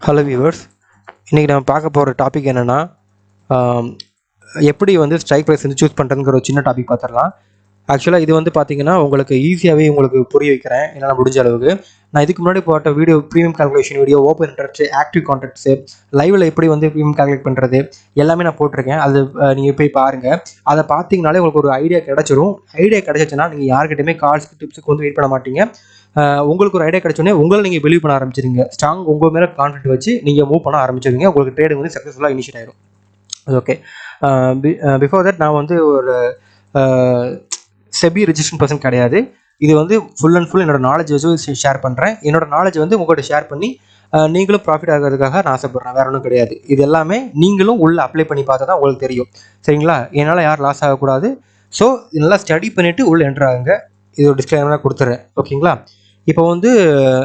Hello viewers, இன்றைக்கி நம்ம பார்க்க போகிற டாபிக் என்னென்னா எப்படி வந்து ஸ்ட்ரைக் ப்ரைஸ் வந்து சூஸ் பண்ணுறதுங்கிற ஒரு சின்ன டாபிக் பார்த்துடலாம். ஆக்சுவலாக இது வந்து பார்த்தீங்கன்னா உங்களுக்கு ஈஸியாகவே உங்களுக்கு புரிய வைக்கிறேன் என்னால் முடிஞ்ச அளவுக்கு. நான் இதுக்கு முன்னாடி போட்ட video premium calculation video, open interest, active contracts, லைவில் எப்படி வந்து ப்ரீமியம் கால்குலேட் பண்ணுறது எல்லாமே நான் போட்டிருக்கேன். அது நீங்கள் போய் பாருங்கள். அதை பார்த்தீங்கனாலே உங்களுக்கு ஒரு ஐடியா கிடச்சிரும். ஐடியா கிடச்சிச்சுன்னா நீங்கள் யார்கிட்டையுமே கால்ஸ்க்கு டிப்ஸுக்கு வந்து வெயிட் பண்ண மாட்டீங்க. உங்களுக்கு ஒரு ஐடியா கிடைச்சோடனே உங்களை நீங்கள் பிலீவ் பண்ண ஆரம்பிச்சிருங்க. ஸ்ட்ராங் உங்கள் மேலே கான்ஃபிடென்ட் வச்சு நீங்கள் மூவ் பண்ண ஆரம்பிச்சிருங்க. உங்களுக்கு ட்ரேடிங் வந்து சக்ஸஸ்ஃபுல்லாக இனிஷியேட் ஆயிடும். ஓகே, பிஃபோர் தட் நான் வந்து ஒரு செபி ரெஜிஸ்ட்ரேஷன் பர்சன் கிடையாது. இது வந்து ஃபுல் அண்ட் ஃபுல் என்னோட நாலேஜ் வச்சு ஷேர் பண்ணுறேன். என்னோட நாலேஜ் வந்து உங்கள்கிட்ட ஷேர் பண்ணி நீங்களும் ப்ராஃபிட் ஆகிறதுக்காக நான் ஆசைப்பட்றேன். வேற ஒன்றும் கிடையாது. இது எல்லாமே நீங்களும் உள்ளே அப்ளை பண்ணி பார்த்தா தான் உங்களுக்கு தெரியும். சரிங்களா? என்னால் யாரும் லாஸ் ஆகக்கூடாது. ஸோ நல்லா ஸ்டடி பண்ணிவிட்டு உள்ளே என்ட்ரு ஆகுங்க. இது ஒரு டிஸ்க்ளைமராக கொடுத்துட்றேன். ஓகேங்களா? இப்போ வந்து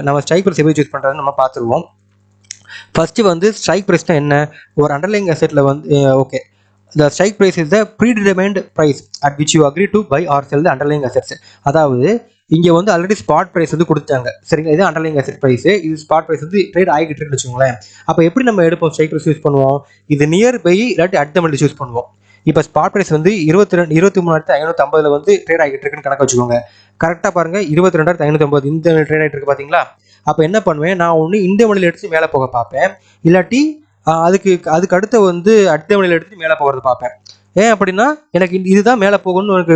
நம்ம ஸ்ட்ரைக் ப்ரைஸ் எப்படி சூஸ் பண்ணுறதுன்னு நம்ம பார்த்துருவோம். ஃபஸ்ட்டு வந்து ஸ்ட்ரைக் ப்ரைஸ்னால் என்ன? ஒரு அண்டர்லைங் அசெட்டில் வந்து okay, the strike price is the predetermined price at which you agree to buy or sell the underlying assets. அதாவது இங்கே வந்து ஆல்ரெடி ஸ்பாட் ப்ரைஸ் வந்து கொடுத்தாங்க. சரிங்களா? இது அண்டர்லைங் அசெட் ப்ரைஸ். இது ஸ்பாட் ப்ரைஸ் வந்து ட்ரேட் ஆகிட்டு இருக்குன்னு வச்சுக்கோங்களேன். அப்போ எப்படி நம்ம எடுப்போம்? ஸ்ட்ரைக் ப்ரைஸ் யூஸ் பண்ணுவோம். இது நியர் பை இல்லாட்டி அட் த மணி யூஸ் பண்ணுவோம். இப்போ ஸ்பாட் ப்ரைஸ் வந்து 23,550 வந்து ட்ரேட் ஆகிட்டு இருக்குன்னு கணக்கு வச்சுக்கோங்க. கரெக்டாக பாருங்கள், 22,550 இந்த ட்ரேட் ஆகிட்டு இருக்கு பார்த்தீங்களா? அப்போ என்ன பண்ணுவேன், நான் ஒன்று இந்த மணியில் எடுத்து மேலே போக பார்ப்பேன். இல்லாட்டி அதுக்கு அடுத்த வந்து அடுத்த மணியில் எடுத்துட்டு மேலே போகிறது பார்ப்பேன். ஏன் அப்படின்னா, எனக்கு இதுதான் மேலே போகணும்னு எனக்கு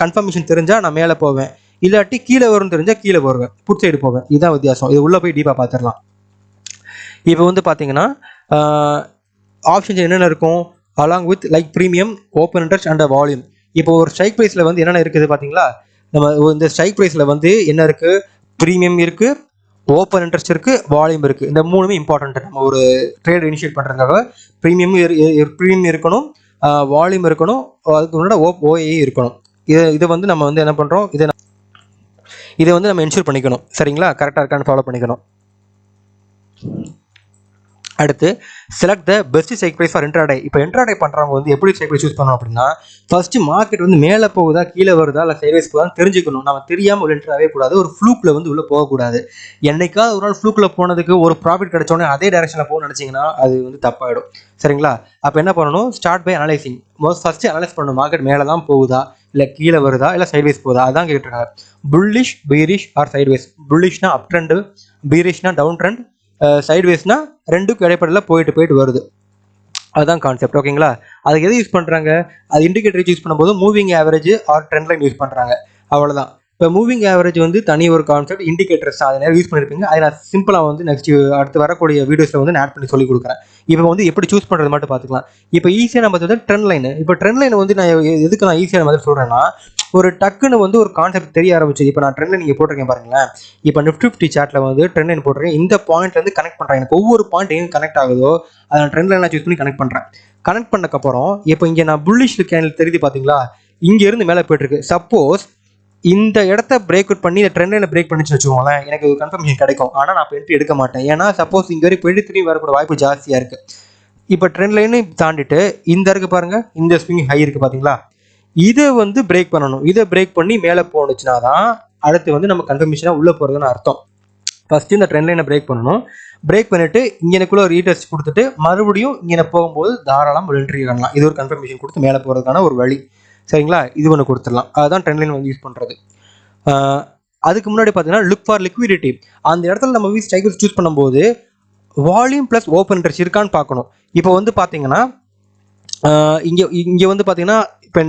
கன்ஃபர்மேஷன் தெரிஞ்சால் நான் மேலே போவேன். இல்லாட்டி கீழே வரும்னு தெரிஞ்சால் கீழே வருவேன், புட் சைடு போவேன். இதுதான் வித்தியாசம். இது உள்ளே போய் டீப்பாக பார்த்துடலாம். இப்போ வந்து பார்த்தீங்கன்னா ஆப்ஷன்ஸ் என்னென்ன இருக்கும்? Along with like premium, open interest and volume. இப்போ ஒரு ஸ்ட்ரைக் ப்ரைஸில் வந்து என்னென்ன இருக்குது பார்த்தீங்களா? நம்ம இந்த ஸ்ட்ரைக் ப்ரைஸில் வந்து என்ன இருக்குது? ப்ரீமியம் இருக்குது, ஓப்பன் இன்ட்ரெஸ்ட் இருக்குது, வால்யூம் இருக்குது. இந்த மூணுமே இம்பார்ட்டன்ட். நம்ம ஒரு ட்ரேட் இனிஷியேட் பண்ணுறதுக்காக ப்ரீமியம் இருக்கணும், வால்யூம் இருக்கணும், அதுக்கு முன்னாடி ஓஏ இருக்கணும். இதை வந்து நம்ம வந்து என்ன பண்ணுறோம், இதை வந்து நம்ம என்ஷூர் பண்ணிக்கணும். சரிங்களா? கரெக்டாக இருக்கான்னு ஃபாலோ பண்ணிக்கணும். அடுத்து select the best strike price for intraday. இப்போ இன்ட்ராடே பண்ணுறவங்க வந்து எப்படி ஸ்ட்ரைக் ப்ரைஸ் சூஸ் பண்ணணும் அப்படின்னா, ஃபர்ஸ்ட் மார்க்கெட் வந்து மேலே போகுதா கீழே வருதா இல்லை சைட்வைஸ் போகுதான்னு தெரிஞ்சுக்கணும். நம்ம தெரியாமல் உள்ள என்ட்ராவே கூடாது. ஒரு ஃப்ளூக்கில் வந்து உள்ளே போகக்கூடாது. என்னைக்காவது ஒரு நாள் ஃப்ளூக்கில் போனதுக்கு ஒரு ப்ராஃபிட் கிடைச்சோடனே அதே டைரக்ஷனில் போகணும்னு நினச்சிங்கன்னா அது வந்து தப்பாயிடும். சரிங்களா? அப்போ என்ன பண்ணணும்? Start by analysing. First analyse பண்ணணும். மார்க்கெட் மேலே தான் போகுதா இல்லை கீழே வருதா இல்லை சைட்வைஸ் போகுதா, அதான் கேட்டுருக்காங்க. Bullish, bearish or sideways. புல்லிஷ்னா அப் ட்ரெண்டு, பீரிஷ்னா டவுன் ட்ரெண்ட், சைட்வேஸ்னா ரெண்டுக்கும் இடைப்படல போயிட்டு வருது. அதுதான் கான்செப்ட். ஓகேங்களா? அதுக்கு எது யூஸ் பண்ணுறாங்க? அது இண்டிகேட்டர் யூஸ் பண்ணும்போது moving average or trend line use பண்ணுறாங்க. அவ்வளோதான். இப்போ மூவிங் ஆவரேஜ் வந்து தனி ஒரு கான்செப்ட், இண்டிகேட்டர்ஸ் அதை நேரம் யூஸ் பண்ணியிருப்பீங்க. அதை நான் சிம்பிளாக வந்து நெக்ஸ்ட் அடுத்து வரக்கூடிய வீடியோஸில் வந்து ஆட் பண்ணி சொல்லி கொடுக்குறேன். இப்போ வந்து எப்படி சூஸ் பண்ணுறது மட்டும் பார்த்துக்கலாம். இப்போ ஈஸியாக நம்ம வந்து ட்ரெண்ட் லைன். இப்போ ட்ரெண்ட் லைன் வந்து நான் எதுக்கு நான் ஈஸியாக மாதிரி சொல்கிறேன்னா, ஒரு டக்குன்னு வந்து ஒரு கான்செப்ட் தெரிய ஆரம்பிச்சு. இப்போ நான் ட்ரெண்ட் லைன் நீங்கள் போட்டிருக்கேன் பாருங்களேன். இப்போ நிஃப்டி 50 சார்ட்டில் வந்து ட்ரெண்ட் லைன் போட்டிருக்கேன். இந்த பாயிண்ட்லேருந்து கனெக்ட் பண்ணுறேன். எனக்கு ஒவ்வொரு பாயிண்ட் எங்கே கனெக்ட் ஆகுதோ அதை நான் ட்ரெண்ட் லைனாக சூஸ் பண்ணி கனெக்ட் பண்ணுறேன். கனெக்ட் பண்ணக்கப்புறம் இப்போ இங்கே நான் புல்லிஷ் கேண்டில் தெரியுது பார்த்தீங்களா? இங்கேருந்து மேலே போயிட்டுருக்கு. சப்போஸ் இந்த இடத்த பிரேக் அவுட் பண்ணி இந்த ட்ரெண்ட் லைனை பிரேக் பண்ணிச்சு வச்சுக்கோங்களேன், எனக்கு கன்ஃபர்மேஷன் கிடைக்கும். ஆனால் நான் இப்போ என்ட்ரி எடுக்க மாட்டேன். ஏன்னா சப்போஸ் இங்கே வரைக்கும் போயிட்டு திரும்பி வரக்கூடிய வாய்ப்பு ஜாஸ்தியாக இருக்குது. இப்போ ட்ரெண்ட் லைனையும் தாண்டிட்டு இந்த இருக்குது பாருங்கள், இந்த ஸ்விங் ஹை இருக்குது பார்த்தீங்களா? இதை வந்து பிரேக் பண்ணணும். இதை பிரேக் பண்ணி மேலே போணுச்சுன்னா தான் அடுத்து வந்து நம்ம கன்ஃபர்மேஷனாக உள்ளே போகிறதுன்னு அர்த்தம். ஃபஸ்ட்டு இந்த ட்ரெண்ட் லைனை பிரேக் பண்ணணும். பிரேக் பண்ணிவிட்டு இங்கேக்குள்ளே ஒரு ரீடெஸ்ட் கொடுத்துட்டு மறுபடியும் இங்கே போகும்போது தாராளம் ஒரு என்ட்ரி பண்ணலாம். இது ஒரு கன்ஃபர்மேஷன் கொடுத்து மேலே போகிறதுக்கான ஒரு வழி. சரிங்களா? இது ஒன்று கொடுத்துடலாம். அதுதான் ட்ரெண்ட் லைன் வந்து யூஸ் பண்ணுறது. அதுக்கு முன்னாடி பார்த்தீங்கன்னா லுக் ஃபார் லிக்விடிட்டி. அந்த இடத்துல நம்ம ஸ்ட்ரைக் சூஸ் பண்ணும்போது வால்யூம் ப்ளஸ் ஓப்பன் இன்ட்ரெஸ்ட் இருக்கான்னு பார்க்கணும். இப்போ வந்து பார்த்தீங்கன்னா இங்கே வந்து பார்த்தீங்கன்னா இப்போ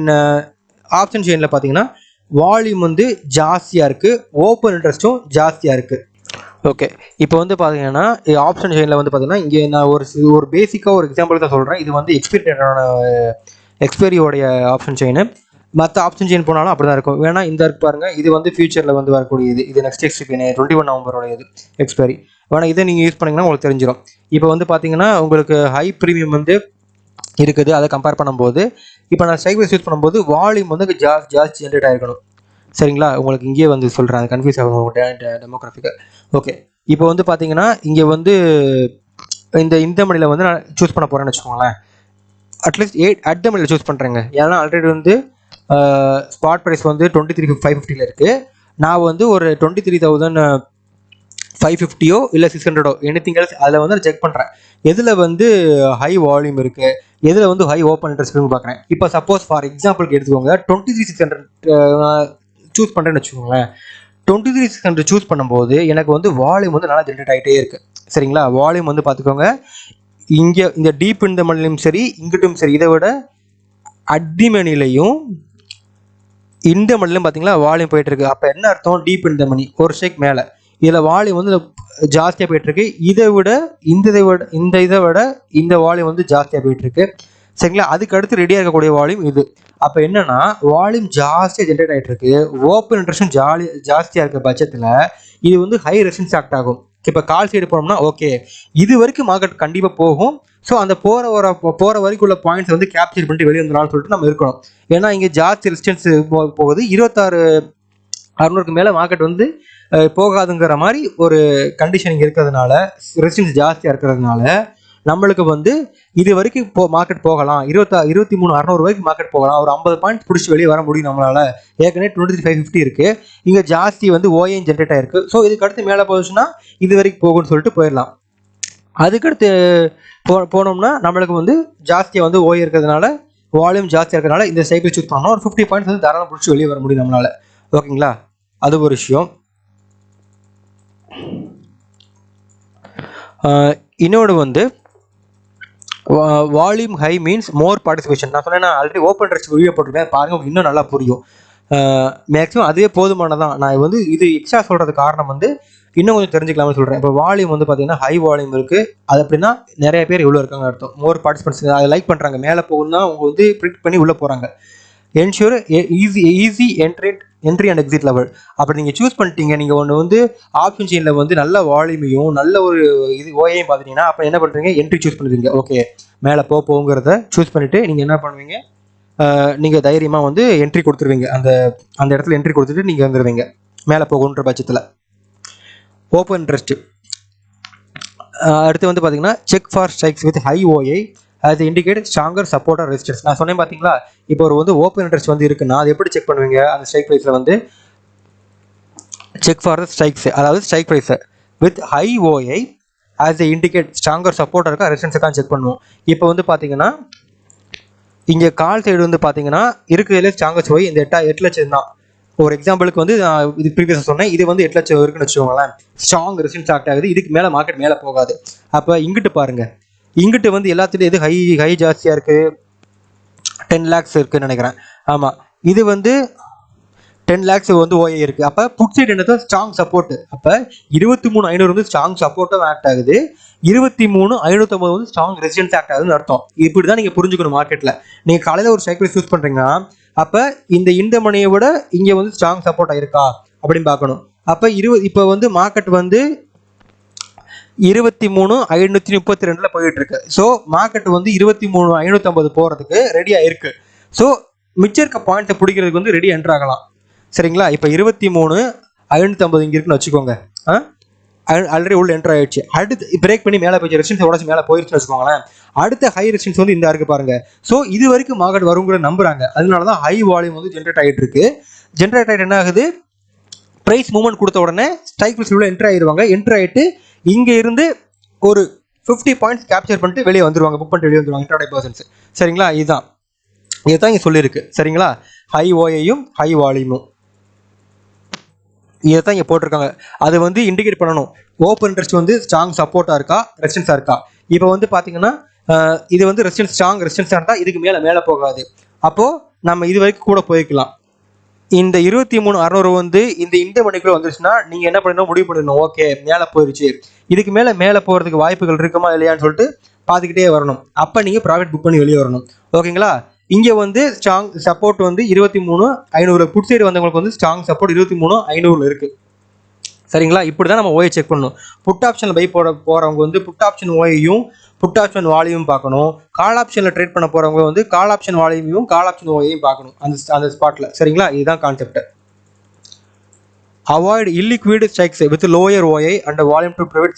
ஆப்ஷன் செயினில் பார்த்தீங்கன்னா வால்யூம் வந்து ஜாஸ்தியாக இருக்குது, ஓப்பன் இன்ட்ரெஸ்ட்டும் ஜாஸ்தியாக இருக்குது. ஓகே, இப்போ வந்து பார்த்தீங்கன்னா ஆப்ஷன் செயினில் வந்து பார்த்தீங்கன்னா இங்கே நான் ஒரு பேசிக்காக ஒரு எக்ஸாம்பிள் தான் சொல்கிறேன். இது வந்து எக்ஸ்பைரியோடைய ஆப்ஷன் செயின். மற்ற ஆப்ஷன் செயின் போனாலும் அப்படி தான் இருக்கும். வேணா இந்த இருக்கு பாருங்கள், இது வந்து ஃபியூச்சரில் வந்து வரக்கூடியது. இது நெக்ஸ்ட் எக்ஸ்பீரியன் 21 நவம்பரோட இது எக்ஸ்பைரி. வேணா இதை நீங்கள் யூஸ் பண்ணிங்கன்னா உங்களுக்கு தெரிஞ்சிடும். இப்போ வந்து பார்த்தீங்கன்னா உங்களுக்கு ஹை ப்ரீமியம் வந்து இருக்குது. அதை கம்பேர் பண்ணும்போது இப்போ நான் ஸ்ட்ரைக் ப்ரைஸ் யூஸ் பண்ணும்போது வால்யூம் வந்து ஜாஸ்தி ஜென்ரேட் ஆகிருக்கணும். சரிங்களா? உங்களுக்கு இங்கேயே வந்து சொல்கிறேன், அது கன்ஃபியூஸ் ஆகும் உங்களுக்கு டெமோகிராஃபிக்கல். ஓகே, இப்போ வந்து பார்த்தீங்கன்னா இங்கே வந்து இந்த மணியில் வந்து நான் சூஸ் பண்ண போகிறேன்னு வச்சுக்கோங்களேன். அட்லீஸ்ட் அட் த மணியில் சூஸ் பண்ணுறேங்க. ஏன்னா ஆல்ரெடி வந்து ஸ்பாட் ப்ரைஸ் வந்து 23,550 இருக்குது. நான் வந்து ஒரு 23,000 550 இல்லை 600 எனிதிங் எல்ஸ் அதில் வந்து நான் செக் பண்ணுறேன் எதில் வந்து ஹை வால்யூம் இருக்குது, எதில் வந்து ஹை ஓப்பன் இன்ட்ரெஸ்ட் இருக்குன்னு பார்க்குறேன். இப்போ சப்போஸ் ஃபார் எக்ஸாம்பிளுக்கு எடுத்துக்கோங்க 23,600 சூஸ் பண்ணுறேன்னு வச்சுக்கோங்களேன். 23,600 சூஸ் பண்ணும்போது எனக்கு வந்து வால்யூம் வந்து நல்லா ஜென்ரேட் ஆகிட்டே இருக்குது. சரிங்களா, வால்யூம் வந்து பார்த்துக்கோங்க, இங்கே இந்த டீப் இந்த மணிலையும் சரி இங்கிட்டும் சரி, இதை விட அடிமணிலையும் இந்த மணிலையும் பார்த்தீங்களா வால்யூம் போயிட்டுருக்கு. அப்போ என்ன அர்த்தம், டீப் இந்த மணி ஒரு ஷேக் மேலே இதில் வால்யூம் வந்து ஜாஸ்தியாக போயிட்டுருக்கு. இதை விட இந்த வால்யூம் வந்து ஜாஸ்தியாக போயிட்டுருக்கு. சரிங்களா, அதுக்கு அடுத்து ரெடியாக இருக்கக்கூடிய வால்யூம் இது. அப்போ என்னன்னா வால்யூம் ஜாஸ்தியாக ஜென்ரேட் ஆகிட்டு இருக்கு, ஓப்பன் இன்ட்ரெஸ்டும் ஜாஸ்தியாக இருக்க பட்சத்தில் இது வந்து ஹை ரெசிஸ்டன்ஸ் ஆக்ட் ஆகும். இப்போ கால் சைடு போனோம்னா ஓகே, இது வரைக்கும் மார்க்கெட் கண்டிப்பாக போகும். ஸோ அந்த போகிற வரைக்கும் உள்ள பாயிண்ட்ஸ் வந்து கேப்சர் பண்ணிட்டு வெளியே வந்துடலாம்னு சொல்லிட்டு நம்ம இருக்கணும். ஏன்னா இங்கே ஜாஸ்தி ரெசிஸ்டன்ஸ் போகுது, 26,600க்கு மேலே மார்க்கெட் வந்து போகாதுங்கிற மாதிரி ஒரு கண்டிஷனிங் இருக்கிறதுனால, ரெசிஸ்டன்ஸ் ஜாஸ்தியாக இருக்கிறதுனால நம்மளுக்கு வந்து இது வரைக்கும் மார்க்கெட் போகலாம், 23,600 வரைக்கும் மார்க்கெட் போகலாம், ஒரு 50 பாயிண்ட் பிடிச்சி வெளியே வர முடியும் நம்மளால. ஏற்கனவே 23,550 இருக்குது, இங்கே ஜாஸ்தி வந்து ஓஏன் ஜென்ரேட் ஆயிருக்கு. ஸோ இதுக்கு அடுத்து மேலே போச்சுன்னா இது வரைக்கும் போகும்னு சொல்லிட்டு போயிடலாம். அதுக்கடுத்து போனோம்னா நம்மளுக்கு வந்து ஜாஸ்தியாக வந்து ஓஏ இருக்கிறதுனால, வால்யூம் ஜாஸ்தியாக இருக்கிறதுனால இந்த சைக்கிள் சூஸ் பண்ணோம், ஒரு 50 பாயிண்ட்ஸ் வந்து தாராளம் பிடிச்சி வெளியே வர முடியும் நம்மளால. ஓகேங்களா, அது ஒரு விஷயம். இன்னொன்று வந்து வால்யூம் ஹை மீன்ஸ் மோர் பார்ட்டிசிபேஷன். நான் சொன்னேன், நான் ஆல்ரெடி ஓப்பன் இன்ட்ரெஸ்ட் வீடியோ போட்டிருக்கேன், பாருங்கள், இன்னும் நல்லா புரியும். மேக்ஸிமம் அதுவே போதுமானதான். நான் வந்து இது எக்ஸ்ட்ரா சொல்கிறது காரணம் வந்து இன்னும் கொஞ்சம் தெரிஞ்சுக்கலாம்னு சொல்கிறேன். இப்போ வால்யூம் வந்து பார்த்தீங்கன்னா ஹை வால்யூம் இருக்குது, அது அப்படின்னா நிறைய பேர் இவ்வளோ இருக்காங்க அர்த்தம். மோர் பார்ட்டிசிபென்ட்ஸ் அதை லைக் பண்ணுறாங்க, மேலே போகணும்னா அவங்க வந்து ப்ரிடிக்ட் பண்ணி உள்ளே போகிறாங்க. Ensure easy entry and exit level. அப்படி நீங்கள் சூஸ் பண்ணிட்டீங்க, நீங்கள் ஒன்று வந்து ஆப்ஷன் செயினில் வந்து நல்ல வால்யூமையும் நல்ல ஒரு இது ஓஏயும் பார்த்துட்டீங்கன்னா அப்போ என்ன பண்ணுறீங்க, என்ட்ரி சூஸ் பண்ணுவீங்க. ஓகே, மேலே போங்கிறத சூஸ் பண்ணிவிட்டு நீங்கள் என்ன பண்ணுவீங்க, நீங்கள் தைரியமாக வந்து என்ட்ரி கொடுத்துருவீங்க. அந்த இடத்துல என்ட்ரி கொடுத்துட்டு நீங்கள் வந்துடுவீங்க மேலே போகணுன்ற பட்சத்தில். ஓப்பன் இன்ட்ரெஸ்ட் அடுத்து வந்து பார்த்தீங்கன்னா check for strikes with high OI அது indicate stronger support or resistance. நான் சொன்னேன் பார்த்தீங்களா, இப்போ ஒரு வந்து ஓப்பன் இன்ட்ரெஸ்ட் வந்து இருக்குன்னா அது எப்படி செக் பண்ணுவீங்க, அந்த ஸ்ட்ரைக் ப்ரைஸில் வந்து செக் ஃபார் த ஸ்ட்ரைக்ஸ், அதாவது ஸ்ட்ரைக் ப்ரைஸை with high ஓஐ as a indicate stronger சப்போர்ட்டாக இருக்கா ரெசிஸ்டன்ஸுக்காக செக் பண்ணுவோம். இப்போ வந்து பார்த்தீங்கன்னா இங்கே கால் சைடு வந்து பார்த்தீங்கன்னா இருக்கிறதுல ஸ்ட்ராங்கர்ஸ் ஓய் இந்த 8 லட்சம் தான். ஒரு எக்ஸாம்பிளுக்கு வந்து இது ப்ரீவியஸாக சொன்னேன், இது வந்து 8 லட்சம் இருக்குன்னு வச்சுக்கோங்களேன், ஸ்ட்ராங் ரெசிஸ்டன்ஸ் ஆக்ட் ஆகுது, இதுக்கு மேலே மார்க்கெட் மேலே போகாது. அப்போ இங்கிட்டு பாருங்கள், இங்கிட்டு வந்து எல்லாத்துலேயும் எது ஹை ஜாஸ்தியாக இருக்குது, 10 lakhs இருக்குன்னு நினைக்கிறேன். ஆமாம், இது வந்து 10 lakhs வந்து ஓஏ இருக்குது. அப்போ புட் சைடு என்னது ஸ்ட்ராங் சப்போர்ட். அப்போ 23,500 வந்து ஸ்ட்ராங் சப்போர்ட்டும் ஆக்ட் ஆகுது, 23,550 வந்து ஸ்ட்ராங் ரெசிஸ்டன்ஸ் ஆக்ட் ஆகுதுன்னு அர்த்தம். இப்படி தான் நீங்கள் புரிஞ்சுக்கணும். மார்க்கெட்டில் நீங்கள் காலையில் ஒரு சைக்கிள் சூஸ் பண்ணுறீங்கன்னா அப்போ இந்த மணியை விட இங்கே வந்து ஸ்ட்ராங் சப்போர்ட் ஆயிருக்கா அப்படின்னு பார்க்கணும். அப்போ இப்போ வந்து மார்க்கெட் வந்து 23,532 போயிட்டு இருக்கு. ஸோ மார்க்கெட் வந்து 23,550 போகிறதுக்கு ரெடியாக இருக்கு. ஸோ மிச்சம் இருக்க பாயிண்ட்டை பிடிக்கிறதுக்கு வந்து ரெடி என்ட்ரு ஆகலாம். சரிங்களா, இப்போ 23,550 இங்கே இருக்குன்னு வச்சுக்கோங்க, ஆல்ரெடி உள்ள என்ட்ரு ஆயிடுச்சு. அடுத்து பிரேக் பண்ணி மேலே போயிடுச்சு, ரெசிஸ்டன்ஸ் உடச்சு மேலே போயிடுச்சுன்னு வச்சுக்கோங்களேன். அடுத்த ஹை ரெசிஸ்டன்ஸ் வந்து இந்த இருக்கு பாருங்க. ஸோ இது வரைக்கும் மார்க்கெட் வருங்கிற நம்புறாங்க, அதனால தான் ஹை வால்யூம் வந்து ஜென்ரேட் ஆகிட்டு இருக்கு. ஜென்ரேட் ஆகிட்டு என்ன ஆகுது, ப்ரைஸ் மூவ்மெண்ட் கொடுத்த உடனே ஸ்ட்ரைக் ப்ரைஸ் உள்ள என்ட்ரு ஆயிடுவாங்க. என்ட்ரு ஆகிட்டு இங்கே இருந்து ஒரு 50 பாயிண்ட்ஸ் கேப்சர் பண்ணிட்டு வெளியே வந்துருவாங்க, புக் பண்ணிட்டு வெளியே வந்துருவாங்க இன்ட்ராடே பர்சன்ஸ். சரிங்களா, இதுதான் இங்கே சொல்லியிருக்கு. சரிங்களா, ஹை ஓஏயும் ஹை வால்யூமும் இதை தான் இங்கே போட்டிருக்காங்க. அது வந்து இண்டிகேட் பண்ணணும் ஓப்பன் இன்ட்ரெஸ்ட் வந்து ஸ்ட்ராங் சப்போர்ட்டாக இருக்கா ரெசிஸ்டன்ஸாக இருக்கா. இப்போ வந்து பார்த்தீங்கன்னா இது வந்து ரெசிஸ்டன்ஸ் ஸ்ட்ராங் ரெசிஸ்டன்ஸாக இருந்தால் இதுக்கு மேலே போகாது. அப்போது நம்ம இது வரைக்கும் கூட போய்க்கலாம். இந்த 23,600 வந்து இந்த மணிக்குள்ளே வந்துருச்சுன்னா நீங்கள் என்ன பண்ணணும், முடிவு பண்ணணும், ஓகே மேலே போயிடுச்சு, இதுக்கு மேலே போகிறதுக்கு வாய்ப்புகள் இருக்குமா இல்லையான்னு சொல்லிட்டு பார்த்துக்கிட்டே வரணும். அப்போ நீங்கள் ப்ராஃபிட் புக் பண்ணி வெளியே வரணும். ஓகேங்களா, இங்கே வந்து ஸ்ட்ராங் சப்போர்ட் வந்து 23,500, புட் சைடு வந்தவங்களுக்கு வந்து ஸ்ட்ராங் சப்போர்ட் 23,500 இருக்குது. சரிங்களா, இப்படி தான் நம்ம ஓயை செக் பண்ணணும். புட் ஆப்ஷனில் பை போகிறவங்க வந்து புட் ஆப்ஷன் ஓயையும் புட் ஆப்ஷன் வால்யூம் பார்க்கணும். கால் ஆப்ஷனில் ட்ரேட் பண்ண போகிறவங்க வந்து கால் ஆப்ஷன் வால்யூமையும் கால் ஆப்ஷன் ஓயையும் பார்க்கணும் அந்த ஸ்பாட்டில். சரிங்களா, இதுதான் concept. Avoid illiquid strikes with lower OI and volume to prevent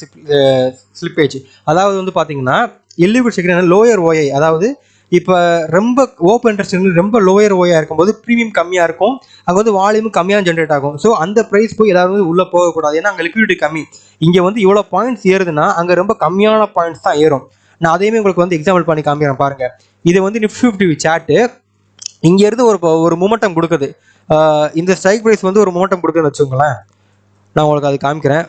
slippage. அதாவது வந்து பார்த்தீங்கன்னா இல்லிக்விட் ஸ்ட்ரைக் லோயர் ஓஐ, அதாவது இப்போ ரொம்ப ஓப்பன் இன்ட்ரெஸ்ட் ரொம்ப லோயர் ஓயாக இருக்கும்போது ப்ரீமியம் கம்மியாக இருக்கும், அங்கே வந்து வால்யூம் கம்மியாக ஜென்ரேட் ஆகும். ஸோ அந்த ப்ரைஸ் போய் எல்லாரும் வந்து உள்ளே போகக்கூடாது, ஏன்னா அங்கே லிக்விடிட்டி கம்மி. இங்கே வந்து இவ்வளோ பாயிண்ட்ஸ் ஏறுதுன்னா அங்கே ரொம்ப கம்மியான பாயிண்ட்ஸ் தான் ஏறும். நான் அதையுமே உங்களுக்கு வந்து எக்ஸாம்பிள் பண்ணி காமிக்கிறேன் பாருங்க. இது வந்து நிஃப்டி 50 சார்ட்டு இங்கேருந்து ஒரு மூமெண்டம் கொடுக்குது. இந்த ஸ்ட்ரைக் ப்ரைஸ் வந்து ஒரு மூமெண்டம் கொடுக்குதுன்னு வச்சுக்கோங்களேன். நான் உங்களுக்கு அது காமிக்கிறேன்.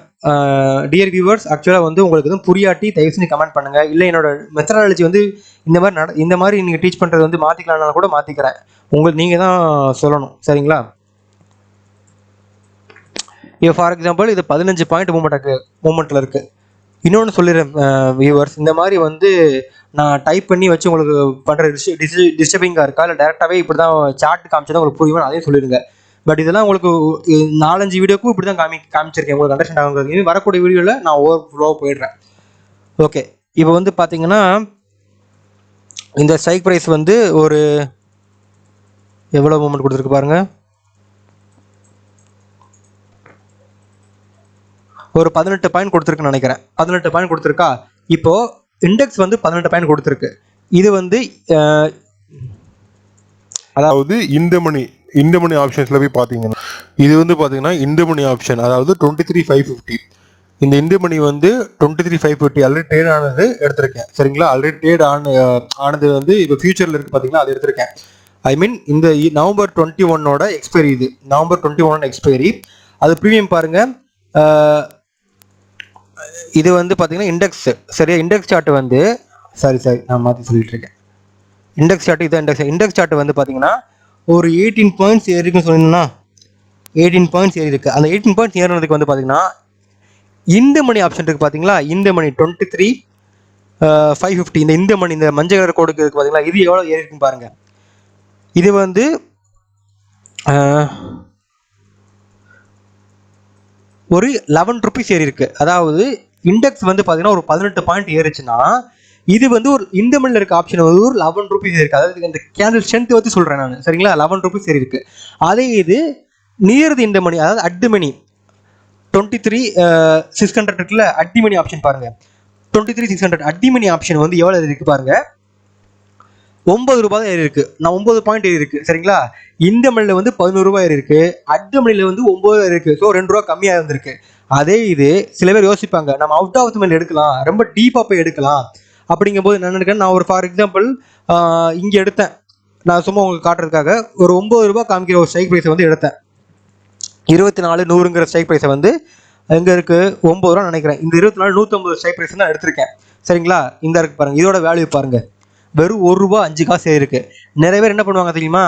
டியர் வியூவர்ஸ், ஆக்சுவலாக வந்து உங்களுக்கு எதுவும் புரியாட்டி தயவு செஞ்சு கமெண்ட் பண்ணுங்கள். இல்லை என்னோட மெத்தடாலஜி வந்து இந்த மாதிரி நீங்கள் டீச் பண்ணுறது வந்து மாற்றிக்கலாம்னாலும் கூட மாற்றிக்கிறேன். நீங்கள் தான் சொல்லணும், சரிங்களா? இப்போ ஃபார் எக்ஸாம்பிள் இது 15 பாயிண்ட் மூமெண்ட்டில் இருக்குது. இன்னொன்று சொல்லிடுறேன் வியூவர்ஸ், இந்த மாதிரி வந்து நான் டைப் பண்ணி வச்சு உங்களுக்கு பண்ணுற டிஸ்டர்பிங்காக இருக்கா, இல்லை டேரெக்டாகவே இப்படி தான் சார்ட் காமிச்சா தான் உங்களுக்கு புரியும், அதையும் சொல்லிடுங்க. பட் இதெல்லாம் உங்களுக்கு 4-5 வீடியோக்கும் இப்படி தான் காமிச்சிருக்கேன், உங்களுக்கு அண்டர்ஸ்டாண்ட் ஆகுங்கிறது. வரக்கூடிய வீடியோவில் நான் ஓவர் ஃப்ளோவாக போயிடுறேன். ஓகே, இப்போ வந்து பார்த்தீங்கன்னா இந்த ஸ்ட்ரைக் ப்ரைஸ் வந்து ஒரு எவ்வளோ மூமெண்ட் கொடுத்துருக்கு பாருங்கள். ஒரு 18 பாயிண்ட் கொடுத்துருக்குன்னு நினைக்கிறேன். 18 பாயிண்ட் கொடுத்துருக்கா. இப்போது இண்டெக்ஸ் வந்து 18 பாயிண்ட் கொடுத்துருக்கு. இது வந்து அதாவது இந்த மணி ஆப்ஷன்ஸில் போய் பார்த்தீங்கன்னா இது வந்து பார்த்தீங்கன்னா இந்த மணி ஆப்ஷன், அதாவது 23,550. இந்த இந்த மணி வந்து 23,550 ஆல்ரெடி ட்ரேட் ஆனது எடுத்திருக்கேன், சரிங்களா? ஆல்ரெடி ட்ரேட் ஆனது வந்து இப்போ ஃபியூச்சரில் இருக்குது பார்த்தீங்களா, அது எடுத்திருக்கேன். ஐ மீன் இந்த நவம்பர் 21 எக்ஸ்பைரி, இது நவம்பர் 21 எக்ஸ்பைரி. அது ப்ரீமியம் பாருங்கள். இது வந்து பார்த்தீங்கன்னா இண்டெக்ஸ், சரியா? இண்டெக்ஸ் சார்ட் வந்து சாரி நான் மாற்றி சொல்லிட்டு இருக்கேன். இண்டெக்ஸ் சார்ட் இதுதான் இண்டெக்ஸ் சார்ட் வந்து பார்த்தீங்கன்னா ஒரு 18 பாயிண்ட்ஸ் ஏறி இருக்குன்னு சொன்னீங்கன்னா 18 பாயிண்ட்ஸ் ஏறி இருக்குது. அந்த 18 பாயிண்ட்ஸ் ஏறினதுக்கு வந்து பார்த்தீங்கன்னா இந்த மணி ஆப்ஷன் இருக்குது பார்த்தீங்களா, இந்த மணி 23,550. இந்த மணி இந்த மஞ்சள் கலர் கோடுக்கு இருக்குது பார்த்தீங்களா, இது எவ்வளோ ஏறி இருக்குன்னு பாருங்கள். இது வந்து ஒரு 11 ருபீஸ் ஏறி இருக்கு. அதாவது இண்டெக்ஸ் வந்து பார்த்தீங்கன்னா ஒரு 18 பாயிண்ட் ஏறிச்சுன்னா இது வந்து ஒரு இந்த மணியில் இருக்க ஆப்ஷன் வந்து ஒரு 11 ருபீஸ் இருக்கு. அதாவது இந்த கேண்டில் ஸ்ட்ரென்த் வச்சு சொல்கிறேன் நான், சரிங்களா? 11 ருபீஸ் ஏறி இருக்கு. அதே இது நியர் இந்த மணி, அதாவது அட்டு மணி 23,600 இருக்குல்ல, அட்டி மணி ஆப்ஷன் பாருங்க. 23,600 அட்டி மணி ஆப்ஷன் வந்து எவ்வளோ இருக்கு பாருங்க, 9 ரூபாய் தான் ஏறி இருக்கு. நான் 9 பாயிண்ட் ஏறி இருக்கு, சரிங்களா? இந்த மணியில் வந்து 11 ரூபாய் ஏறி இருக்கு, அட்டு மணியில் வந்து 9 இருக்கு. ஸோ 2 ரூபா கம்மியாக இருந்திருக்கு. அதே இது சில பேர் யோசிப்பாங்க, நம்ம அவுட் ஆஃப் த மணி எடுக்கலாம், ரொம்ப டீப்பாக போய் எடுக்கலாம் அப்படிங்கும்போது நான் நினைக்கிறேன். நான் ஒரு ஃபார் எக்ஸாம்பிள் இங்கே எடுத்தேன், நான் சும்மா உங்களுக்கு காட்டுறதுக்காக ஒரு 9 ரூபாய் காமிக்கிற ஒரு ஸ்ட்ரைக் ப்ரைஸை வந்து எடுத்தேன். 24,100ங்கிற ஸ்ட்ரைக் ப்ரைஸை வந்து எங்கே இருக்குது, 9 ரூபா நினைக்கிறேன். இந்த 24,150 ஸ்ட்ரைக் ப்ரைஸ் தான் எடுத்திருக்கேன், சரிங்களா? இந்த இருக்கு பாருங்க, இதோட வேல்யூ பாருங்க, வெறும் 1 ரூபா 5 காசு இருக்கு. நிறைய பேர் என்ன பண்ணுவாங்க தெரியுமா,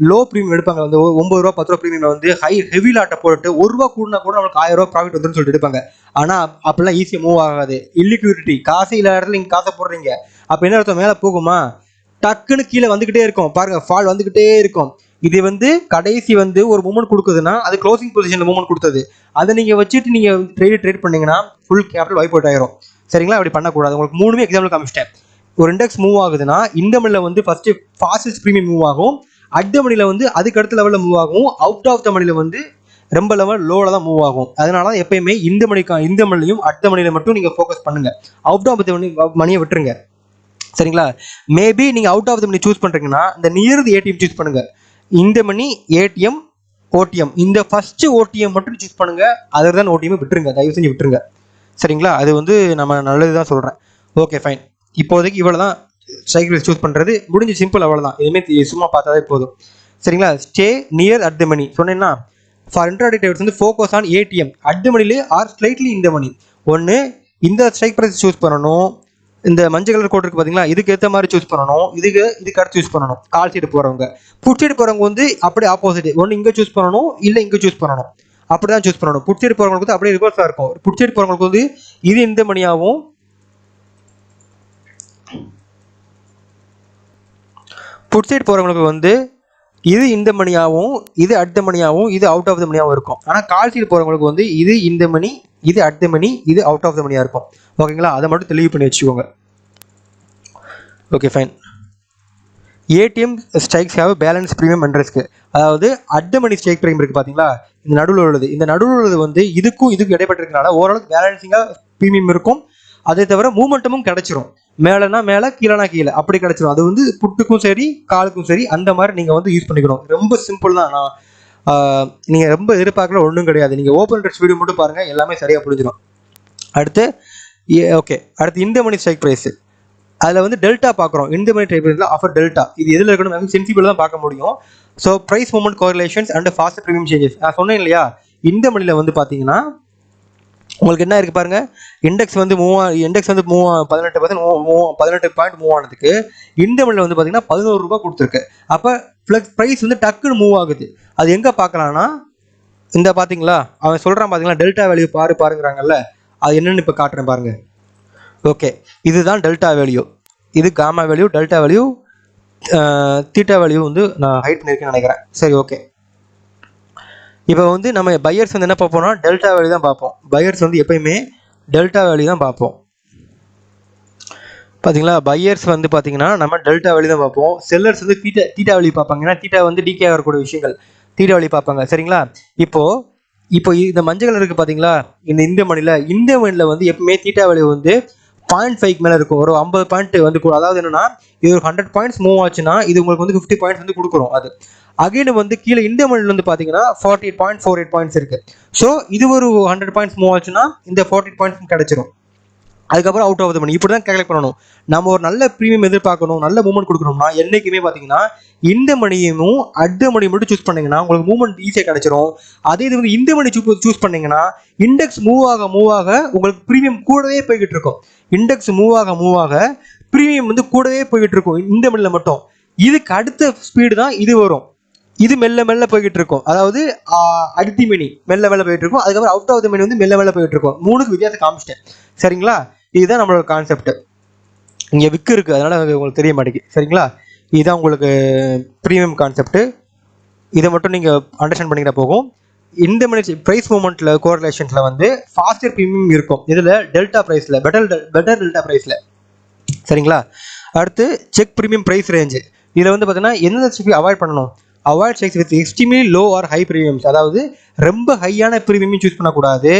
லோ ப்ரீமியம் எடுப்பாங்க. வந்து 9 ரூபா 10 ரூபா ப்ரீமியம் வந்து ஹெவி லாட்டை போட்டு 1 ரூபா கூடனா கூட நம்மளுக்கு 1000 ரூபா ப்ராஃபிட் வந்துன்னு சொல்லிட்டு எடுப்பாங்க. ஆனால் அப்படிலாம் ஈஸியாக மூவ் ஆகாது. இல்லிக்விடிட்டி, காசு இல்லாத இடத்துல நீங்கள் காசை போடுறீங்க, அப்போ என்ன அர்த்தம், மேலே போகுமா, டக்குன்னு கீழே வந்துகிட்டே இருக்கும் பாருங்க, ஃபால் வந்துகிட்டே இருக்கும். இது வந்து கடைசி வந்து ஒரு மூமெண்ட் கொடுக்குதுன்னா அது க்ளோசிங் பொசிஷன்ல மூமெண்ட் கொடுத்தது, அதை நீங்கள் வச்சுட்டு நீங்கள் ட்ரேட் பண்ணீங்கன்னா ஃபுல் கேபிட்டல் வைப் அவுட் ஆயிரும், சரிங்களா? அப்படி பண்ணக்கூடாது. உங்களுக்கு 3 எக்ஸாம்பிள் காமிச்சிட்டேன். ஒரு இண்டெக்ஸ் மூவ் ஆகுதுன்னா இந்த மணியில் வந்து ஃபர்ஸ்ட் ஃபாஸ்டஸ்ட் ப்ரீமியம் மூவ் ஆகும், அட் மணியில் வந்து அதுக்கு அடுத்த லெவலில் மூவ் ஆகும், அவுட் ஆஃப் த மணியில் வந்து ரொம்ப லெவல் லோவில் தான் மூவ் ஆகும். அதனால தான் எப்பயுமே இந்த மணிலையும் அடுத்த மணியில் மட்டும் நீங்கள் ஃபோக்கஸ் பண்ணுங்க, அவுட் ஆஃப் த மணியை விட்டுருங்க, சரிங்களா? மேபி நீங்கள் out of the money choose பண்ணுறீங்கன்னா இந்த நியர் ஏடிஎம் சூஸ் பண்ணுங்க. இந்த மணி ஏடிஎம் ஓடிஎம், இந்த ஃபர்ஸ்ட் ஓடிஎம் மட்டும் சூஸ் பண்ணுங்க, அதர் தான் ஓடிஎம் விட்டுருங்க, தயவு செஞ்சு விட்டுருங்க, சரிங்களா? அது வந்து நம்ம நல்லது தான் சொல்கிறேன். ஓகே ஃபைன், இப்போதைக்கு இவ்வளோ தான் ஸ்ட்ரைக் ப்ரைஸ் சூஸ் பண்ணுறது முடிஞ்சு, சிம்பிள், அவ்வளோதான். இதுவுமே சும்மா பார்த்தாலே போதும், சரிங்களா? Stay near at the money சொன்னேன்னா ஃபார் இன்ட்ராடே ட்ரேடர்ஸ் வந்து focus on ATM at the மணிலே ஆர் ஸ்லைட்லி இந்த மணி. ஒன்று இந்த ஸ்ட்ரைக் ப்ரைஸ் சூஸ் பண்ணணும், இந்த மஞ்சள் கலர் கோட் இருக்குது பார்த்தீங்களா, இதுக்கு ஏற்ற மாதிரி சூஸ் பண்ணணும், இதுக்கு அடுத்து சூஸ் பண்ணணும். கால் சைடு போகிறவங்க, புட் சைடு போகிறவங்க வந்து அப்படியே ஆப்போசிட், ஒன்று இங்கே சூஸ் பண்ணணும், இல்லை இங்கே சூஸ் பண்ணணும், அப்படி தான் சூஸ் பண்ணணும். புட் சைடு போகிறவங்களுக்கு வந்து அப்படியே ரிவர்ஸாக இருக்கும். புட் சைடு போகிறவங்களுக்கு வந்து இது இந்த மணியாகவும், புட் சைடு போகிறவங்களுக்கு வந்து இது இந்த மணியாகவும், இது அடுத்த மணியாகவும், இது அவுட் ஆஃப் த மணியாகவும் இருக்கும். ஆனால் கால் சைடு போகிறவங்களுக்கு வந்து இது இந்த மணி, இது அடுத்த மணி, இது அவுட் ஆஃப் த மணியாக இருக்கும். ஓகேங்களா? அதை மட்டும் தெளிவு பண்ணி வச்சுக்கோங்க. Okay fine. ATM strikes have balance premium and risk. அதாவது at the money strike premium இருக்குது பார்த்தீங்களா, இந்த நடுவில் உள்ளது, இந்த நடுவில் உள்ளது வந்து இதுக்கும் இடைப்பட்டிருக்கனால ஓரளவுக்கு பேலன்சிங்காக ப்ரீமியம் இருக்கும். அதை தவிர மூமெண்டமும் கிடைச்சிரும். மேலேனா மேலே கீழேனா கீழே அப்படி கிடச்சிரும். அது வந்து புட்டுக்கும் சரி காலுக்கும் சரி அந்த மாதிரி நீங்கள் வந்து யூஸ் பண்ணிக்கணும். ரொம்ப சிம்பிள் தான். நான் நீங்கள் ரொம்ப எதிர்பார்க்கல ஒன்றும் கிடையாது. நீங்கள் ஓப்பன் இன்ட்ரெஸ்ட் வீடியோ மட்டும் பாருங்கள், எல்லாமே சரியாக புரிஞ்சிடும். அடுத்து ஓகே, அடுத்து இந்த மணி ஸ்ட்ரைக் ப்ரைஸு. அதில் வந்து டெல்டா பார்க்குறோம். இந்த மணி ஸ்ட்ரைக் ப்ரைஸில் ஆஃபர் டெல்டா இது எதில் இருக்கணும், சென்சிபிள் தான் பார்க்க முடியும். So price movement correlations and fast premium changes நான் சொன்னேன் இல்லையா. இந்த மணியில் வந்து பார்த்தீங்கன்னா உங்களுக்கு என்ன இருக்குது பாருங்கள், இண்டெக்ஸ் வந்து 18% மூவ் ஆனதுக்கு இந்த மணியில் வந்து பார்த்தீங்கன்னா 11 ரூபா கொடுத்துருக்கு. அப்போ ப்ரைஸ் வந்து டக்குன்னு மூவ் ஆகுது. அது எங்கே பார்க்கலான்னா இந்த பார்த்தீங்களா, அவன் சொல்கிறான் பார்த்தீங்களா, டெல்டா வேல்யூ பாருங்கிறாங்கல்ல, அது என்னென்னு இப்போ காட்டுறேன் பாருங்கள். ஓகே, இதுதான் டெல்டா வேல்யூ, இது gamma value, delta value, theta value வந்து நான் ஹைட் பண்ணியிருக்கேன்னு நினைக்கிறேன். சரி, ஓகே. இப்போ வந்து நம்ம பையர்ஸ் வந்து என்ன பார்ப்போம்னா டெல்டா வேல்யூ தான் பார்ப்போம். பையர்ஸ் வந்து எப்பயுமே டெல்டா வேல்யூ தான் பார்ப்போம். பார்த்தீங்களா, பையர்ஸ் வந்து பார்த்தீங்கன்னா நம்ம டெல்டா வேல்யூ தான் பார்ப்போம். செல்லர்ஸ் வந்து தீட்டா வேல்யூ பார்ப்பாங்க. ஏன்னா தீட்டா வந்து டிகே ஆகக்கூடிய விஷயங்கள், தீட்டா வேல்யூ பார்ப்பாங்க. சரிங்களா, இப்போ இந்த மஞ்சள் கலர் இருக்குது பார்த்தீங்களா, இந்த மணியில் வந்து எப்பவுமே தீட்டா வேல்யூ வந்து 0.5 மேலே இருக்கும். ஒரு 50 பாயிண்ட் வந்து அதாவது என்னன்னா இது ஒரு 100 பாயிண்ட்ஸ் மூவ் ஆச்சுன்னா இது உங்களுக்கு வந்து 50 பாயிண்ட்ஸ் வந்து கொடுக்குறோம். அது அகைன் வந்து கீழே இந்த மணியில் வந்து பார்த்தீங்கன்னா 48.48 பாயிண்ட்ஸ் இருக்குது. ஸோ இது ஒரு 100 பாயிண்ட்ஸ் மூவ் ஆச்சுன்னா இந்த 48 பாயிண்ட்ஸ் கிடைச்சிரும். அதுக்கப்புறம் அவுட் ஆஃப் த மணி இப்படி தான் கேல்குலேட் பண்ணணும். நம்ம ஒரு நல்ல ப்ரீமியம் எதிர்பார்க்கணும், நல்ல மூவ்மெண்ட் கொடுக்கணும்னா என்றைக்குமே பார்த்தீங்கன்னா இந்த மணியும் அடுத்த மணி மட்டும் சூஸ் பண்ணிங்கன்னா உங்களுக்கு மூவ்மெண்ட் ஈஸியாக கிடைச்சிரும். அதே இது வந்து இந்த மணி சூஸ் பண்ணிங்கன்னா இண்டெக்ஸ் மூவ் ஆக உங்களுக்கு ப்ரீமியம் கூடவே போய்கிட்டு இருக்கும். இண்டெக்ஸ் மூவ் ஆக ப்ரீமியம் வந்து கூடவே போய்கிட்டு இருக்கும் இந்த மணியில் மட்டும். இதுக்கு அடுத்த ஸ்பீடு தான் இது வரும். இது மெல்ல போய்கிட்டு இருக்கும். அதாவது அடுத்த மணி மெல்ல போயிட்டு இருக்கும். அதுக்கப்புறம் அவுட் ஆஃப் த மணி வந்து மெல்ல போயிட்டு இருக்கும். 3க்கு வித்தியாசம் காமிச்சிட்டேன். சரிங்களா, இதுதான் நம்மளோட கான்செப்ட். இங்கே விக்கு இருக்குது, அதனால உங்களுக்கு தெரிய மாட்டேங்குது. சரிங்களா, இதுதான் உங்களுக்கு ப்ரீமியம் கான்செப்ட். இதை மட்டும் நீங்கள் அண்டர்ஸ்டாண்ட் பண்ணிக்கிற போகும். இந்த மணி ப்ரைஸ் மூவ்மெண்ட்டில் கோரிலேஷன்ஸில் வந்து ஃபாஸ்டர் ப்ரீமியம் இருக்கும். இதில் டெல்டா ப்ரைஸில் பெட்டர் டெல்டா ப்ரைஸில். சரிங்களா, அடுத்து செக் ப்ரீமியம் ப்ரைஸ் ரேஞ்சு. இதில் வந்து பார்த்தீங்கன்னா எந்தெந்த ஸ்ட்ரைக் அவாய்ட் பண்ணணும், avoid strikes with extremely low or high premiums. அதாவது ரொம்ப ஹையான ப்ரீமியம் சூஸ் பண்ணக்கூடாது.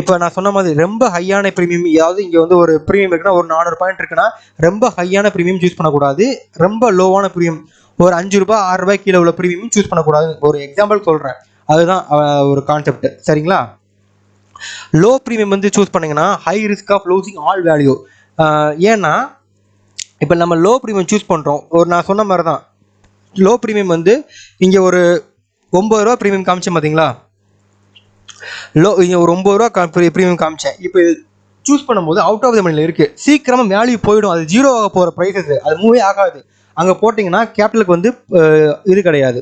இப்போ நான் சொன்ன மாதிரி ரொம்ப ஹையான ப்ரீமியம், அதாவது இங்கே வந்து ஒரு ப்ரீமியம் இருக்குன்னா ஒரு 400 பாயிண்ட் இருக்குன்னா ரொம்ப ஹையான ப்ரீமியம் சூஸ் பண்ணக்கூடாது. ரொம்ப லோவான ப்ரீமியம் ஒரு 5 ரூபாய் 6 ரூபாய் கீழே உள்ள ப்ரீமியம் சூஸ் பண்ணக்கூடாது. ஒரு எக்ஸாம்பிள் சொல்கிறேன், அதுதான் ஒரு கான்செப்ட். சரிங்களா, லோ ப்ரீமியம் வந்து சூஸ் பண்ணிங்கன்னா high risk of losing all value. ஏன்னா இப்போ நம்ம லோ ப்ரீமியம் சூஸ் பண்ணுறோம், ஒரு நான் சொன்ன மாதிரி தான் லோ ப்ரீமியம் வந்து இங்கே ஒரு 9 ரூபா ப்ரீமியம் காமிச்சேன் பார்த்தீங்களா, இங்கே ஒரு 9 ரூபா ப்ரீமியம் காமிச்சேன். இப்போ சூஸ் பண்ணும்போது அவுட் ஆஃப் த மணியில் இருக்குது, சீக்கிரமாக வேல்யூ போயிடும். அது 0 ஆக போகிற ப்ரைஸஸ், அது மூவே ஆகாது. அங்கே போட்டிங்கன்னா கேபிட்டலுக்கு வந்து இது கிடையாது,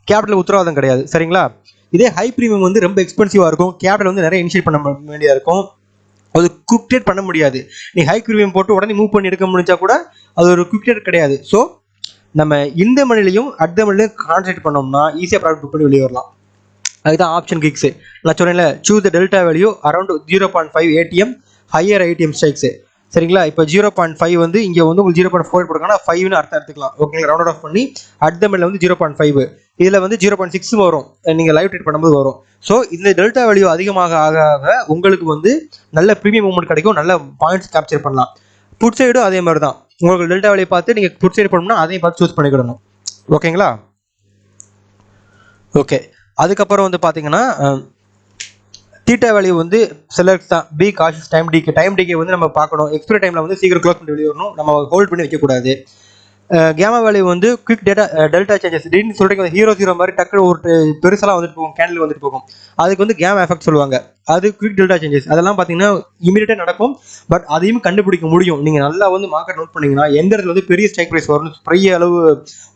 கேபிட்டல் உத்தரவாதம் கிடையாது. சரிங்களா, இதே ஹை ப்ரீமியம் வந்து ரொம்ப எக்ஸ்பென்சிவாக இருக்கும், கேபிட்டல் வந்து நிறைய இனிஷியேட் பண்ண வேண்டியதாக இருக்கும், அது குவிக் ட்ரேட் பண்ண முடியாது. நீ ஹை ப்ரீமியம் போட்டு உடனே மூவ் பண்ணி எடுக்க முடிஞ்சா கூட அது ஒரு குவிக் ட்ரேட் கிடையாது. ஸோ நம்ம இந்த மணிலையும் அடுத்த மணிலையும் கான்சன்ட்ரேட் பண்ணோம்னா ஈஸியாக ப்ராடக்ட் புக் பண்ணி வெளியே வரலாம். அதுதான் ஆப்ஷன் கிக்ஸு. நான் சொன்னேன்ல, choose the delta value around 0.5 ATM higher ITM strikes. சரிங்களா, இப்போ 0.5 வந்து இங்கே வந்து உங்களுக்கு 0.4 போடுறாங்கன்னா 5ன்னு அர்த்தம் எடுத்துக்கலாம். ஓகேங்களா, ரவுண்ட் ஆஃப் பண்ணி அடுத்த மணியில் வந்து 0.5, இதில் வந்து 0.6 வரும், நீங்கள் லைவ் ட்ரேட் பண்ணும்போது வரும். ஸோ இந்த டெல்டா வேல்யூ அதிகமாக ஆக உங்களுக்கு வந்து நல்ல ப்ரீமியம் மூவ்மெண்ட் கிடைக்கும், நல்ல பாயிண்ட்ஸ் கேப்சர் பண்ணலாம். புட் சைடும் அதே மாதிரி தான், உங்களுக்கு டெல்டா வேல்யூ பார்த்து நீங்கள் புட் சைடு பண்ணணும்னா அதையும் பார்த்து சூஸ் பண்ணிக்கிடணும். ஓகேங்களா, ஓகே. அதுக்கப்புறம் வந்து பார்த்தீங்கன்னா தீட்டா வேல்யூ வந்து செலக்ட் தான். பி காஷியஸ் டைம் டிகே வந்து நம்ம பார்க்கணும். எக்ஸ்பைரி டைமில் வந்து சீக்கிரம் க்ளோஸ் பண்ணி வெளியே வரணும், நம்ம ஹோல்ட் பண்ணி வைக்கக்கூடாது. கேமா வேல்யூ வந்து குவிக் டெல்டா சேஞ்சஸ். திடீர்னு சொல்கிறீங்க ஹீரோ மாதிரி டக்குனு ஒரு பெருசெல்லாம் வந்துட்டு போகும், கேண்டில் வந்துட்டு போகும், அதுக்கு வந்து கேமா எஃபெக்ட் சொல்லுவாங்க. அது குவிக் டெல்டா சேஞ்சஸ். அதெல்லாம் பார்த்தீங்கன்னா இமீடியட்டாக நடக்கும், பட் அதையும் கண்டுபிடிக்க முடியும். நீங்கள் நல்லா வந்து மார்க்கெட் நோட் பண்ணிங்கன்னா எந்த இடத்துல வந்து பெரிய ஸ்ட்ரைக் ப்ரைஸ் வரும், பெரிய அளவு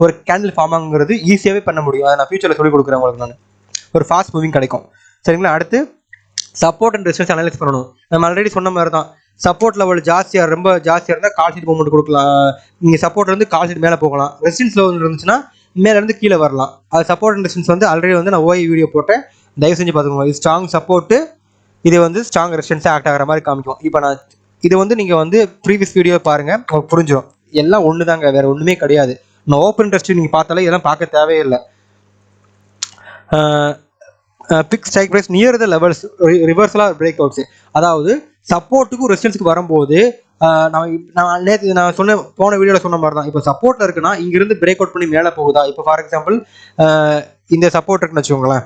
ஒரு கேண்டில் ஃபார்ம் ஆகுங்கிறது ஈஸியாகவே பண்ண முடியும். அதை நான் ஃபியூச்சரில் சொல்லிக் கொடுக்குறேன் உங்களுக்கு. நான் ஒரு ஃபாஸ்ட் மூவிங் கிடைக்கும். சரிங்களா, அடுத்து சப்போர்ட் அண்ட் ரெசிஸ்டன்ஸ் அனலைஸ் பண்ணணும். நம்ம ஆல்ரெடி சொன்ன மாதிரி தான், சப்போர்ட் லெவல் ரொம்ப ஜாஸ்தியாக இருந்தால் கால் ஷீட் மூவ்மெண்ட் கொடுக்கலாம். நீங்கள் சப்போர்ட் வந்து கால் ஷீட் மேலே போகலாம், ரெசிஸ்டன்ஸ் லெவல் இருந்துச்சுன்னா மேலேருந்து கீழே வரலாம். அது சப்போர்ட் அண்ட் ரெசிஸ்டன்ஸ் வந்து ஆல்ரெடி வந்து நான் ஓஐ வீடியோ போட்டேன், தயவு செஞ்சு பார்த்துக்கோங்க. இது ஸ்ட்ராங் சப்போர்ட்டு, இது வந்து ஸ்ட்ராங் ரெசிஸ்டன்ஸாக ஆக்ட் ஆகிற மாதிரி காமிக்கும். இப்போ நான் இது வந்து நீங்கள் வந்து ப்ரீவியஸ் வீடியோ பாருங்கள், உங்களுக்கு புரிஞ்சிடும். எல்லாம் ஒன்று தாங்க, வேறு ஒன்றுமே கிடையாது. நான் ஓப்பன் இன்ட்ரெஸ்ட் நீங்கள் பார்த்தாலே இதெல்லாம் பார்க்க தேவையில்லை. Pick strike price near the levels reversal or break outs. அதாவது சப்போர்ட்டுக்கும் ரெசிஸ்டன்ஸுக்கு வரும்போது நான் சொன்ன போன வீடியோவில் சொன்ன மாதிரி தான். இப்போ சப்போர்ட்டில் இருக்குன்னா இங்கிருந்து பிரேக் அவுட் பண்ணி மேலே போகுதா. இப்போ ஃபார் எக்ஸாம்பிள் இந்த சப்போர்ட் இருக்குன்னு வச்சுக்கோங்களேன்.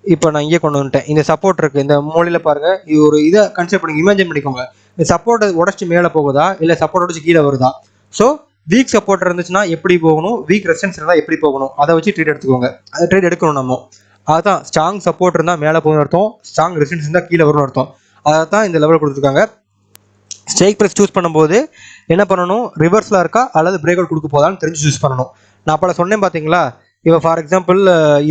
இப்போ நான் இங்கே கொண்டு வந்துட்டேன். இந்த சப்போர்ட் இருக்குது, இந்த மூலையில் பாருங்கள். இது ஒரு இதை கன்சிடர் பண்ணி இமேஜின் பண்ணிக்கோங்க. இந்த சப்போர்ட்டை உடச்சி மேலே போகுதா இல்லை சப்போர்ட் உடச்சி கீழே வருதா. ஸோ வீக் சப்போர்ட் இருந்துச்சுன்னா எப்படி போகணும், வீக் ரெசிஸ்டன்ஸ் இருந்தால் எப்படி போகணும், அதை வச்சு ட்ரேட் எடுத்துக்கோங்க. அதை ட்ரேட் எடுக்கணும் நம்ம. அதுதான் ஸ்ட்ராங் சப்போர்ட் இருந்தால் மேலே போகணும்னு அர்த்தம், ஸ்ட்ராங் ரெசிஸ்டன்ஸ் இருந்தால் கீழே வரும்னு அர்த்தம். அதை தான் இந்த லெவல் கொடுத்துருக்காங்க. ஸ்ட்ரைக் ப்ரைஸ் சூஸ் பண்ணும்போது என்ன பண்ணணும், ரிவர்ஸில் இருக்கா அல்லது பிரேக் அவுட் கொடுக்க போதான்னு தெரிஞ்சு சூஸ் பண்ணணும். நான் அப்போ சொன்னேன் பார்த்தீங்களா. இப்போ ஃபார் எக்ஸாம்பிள்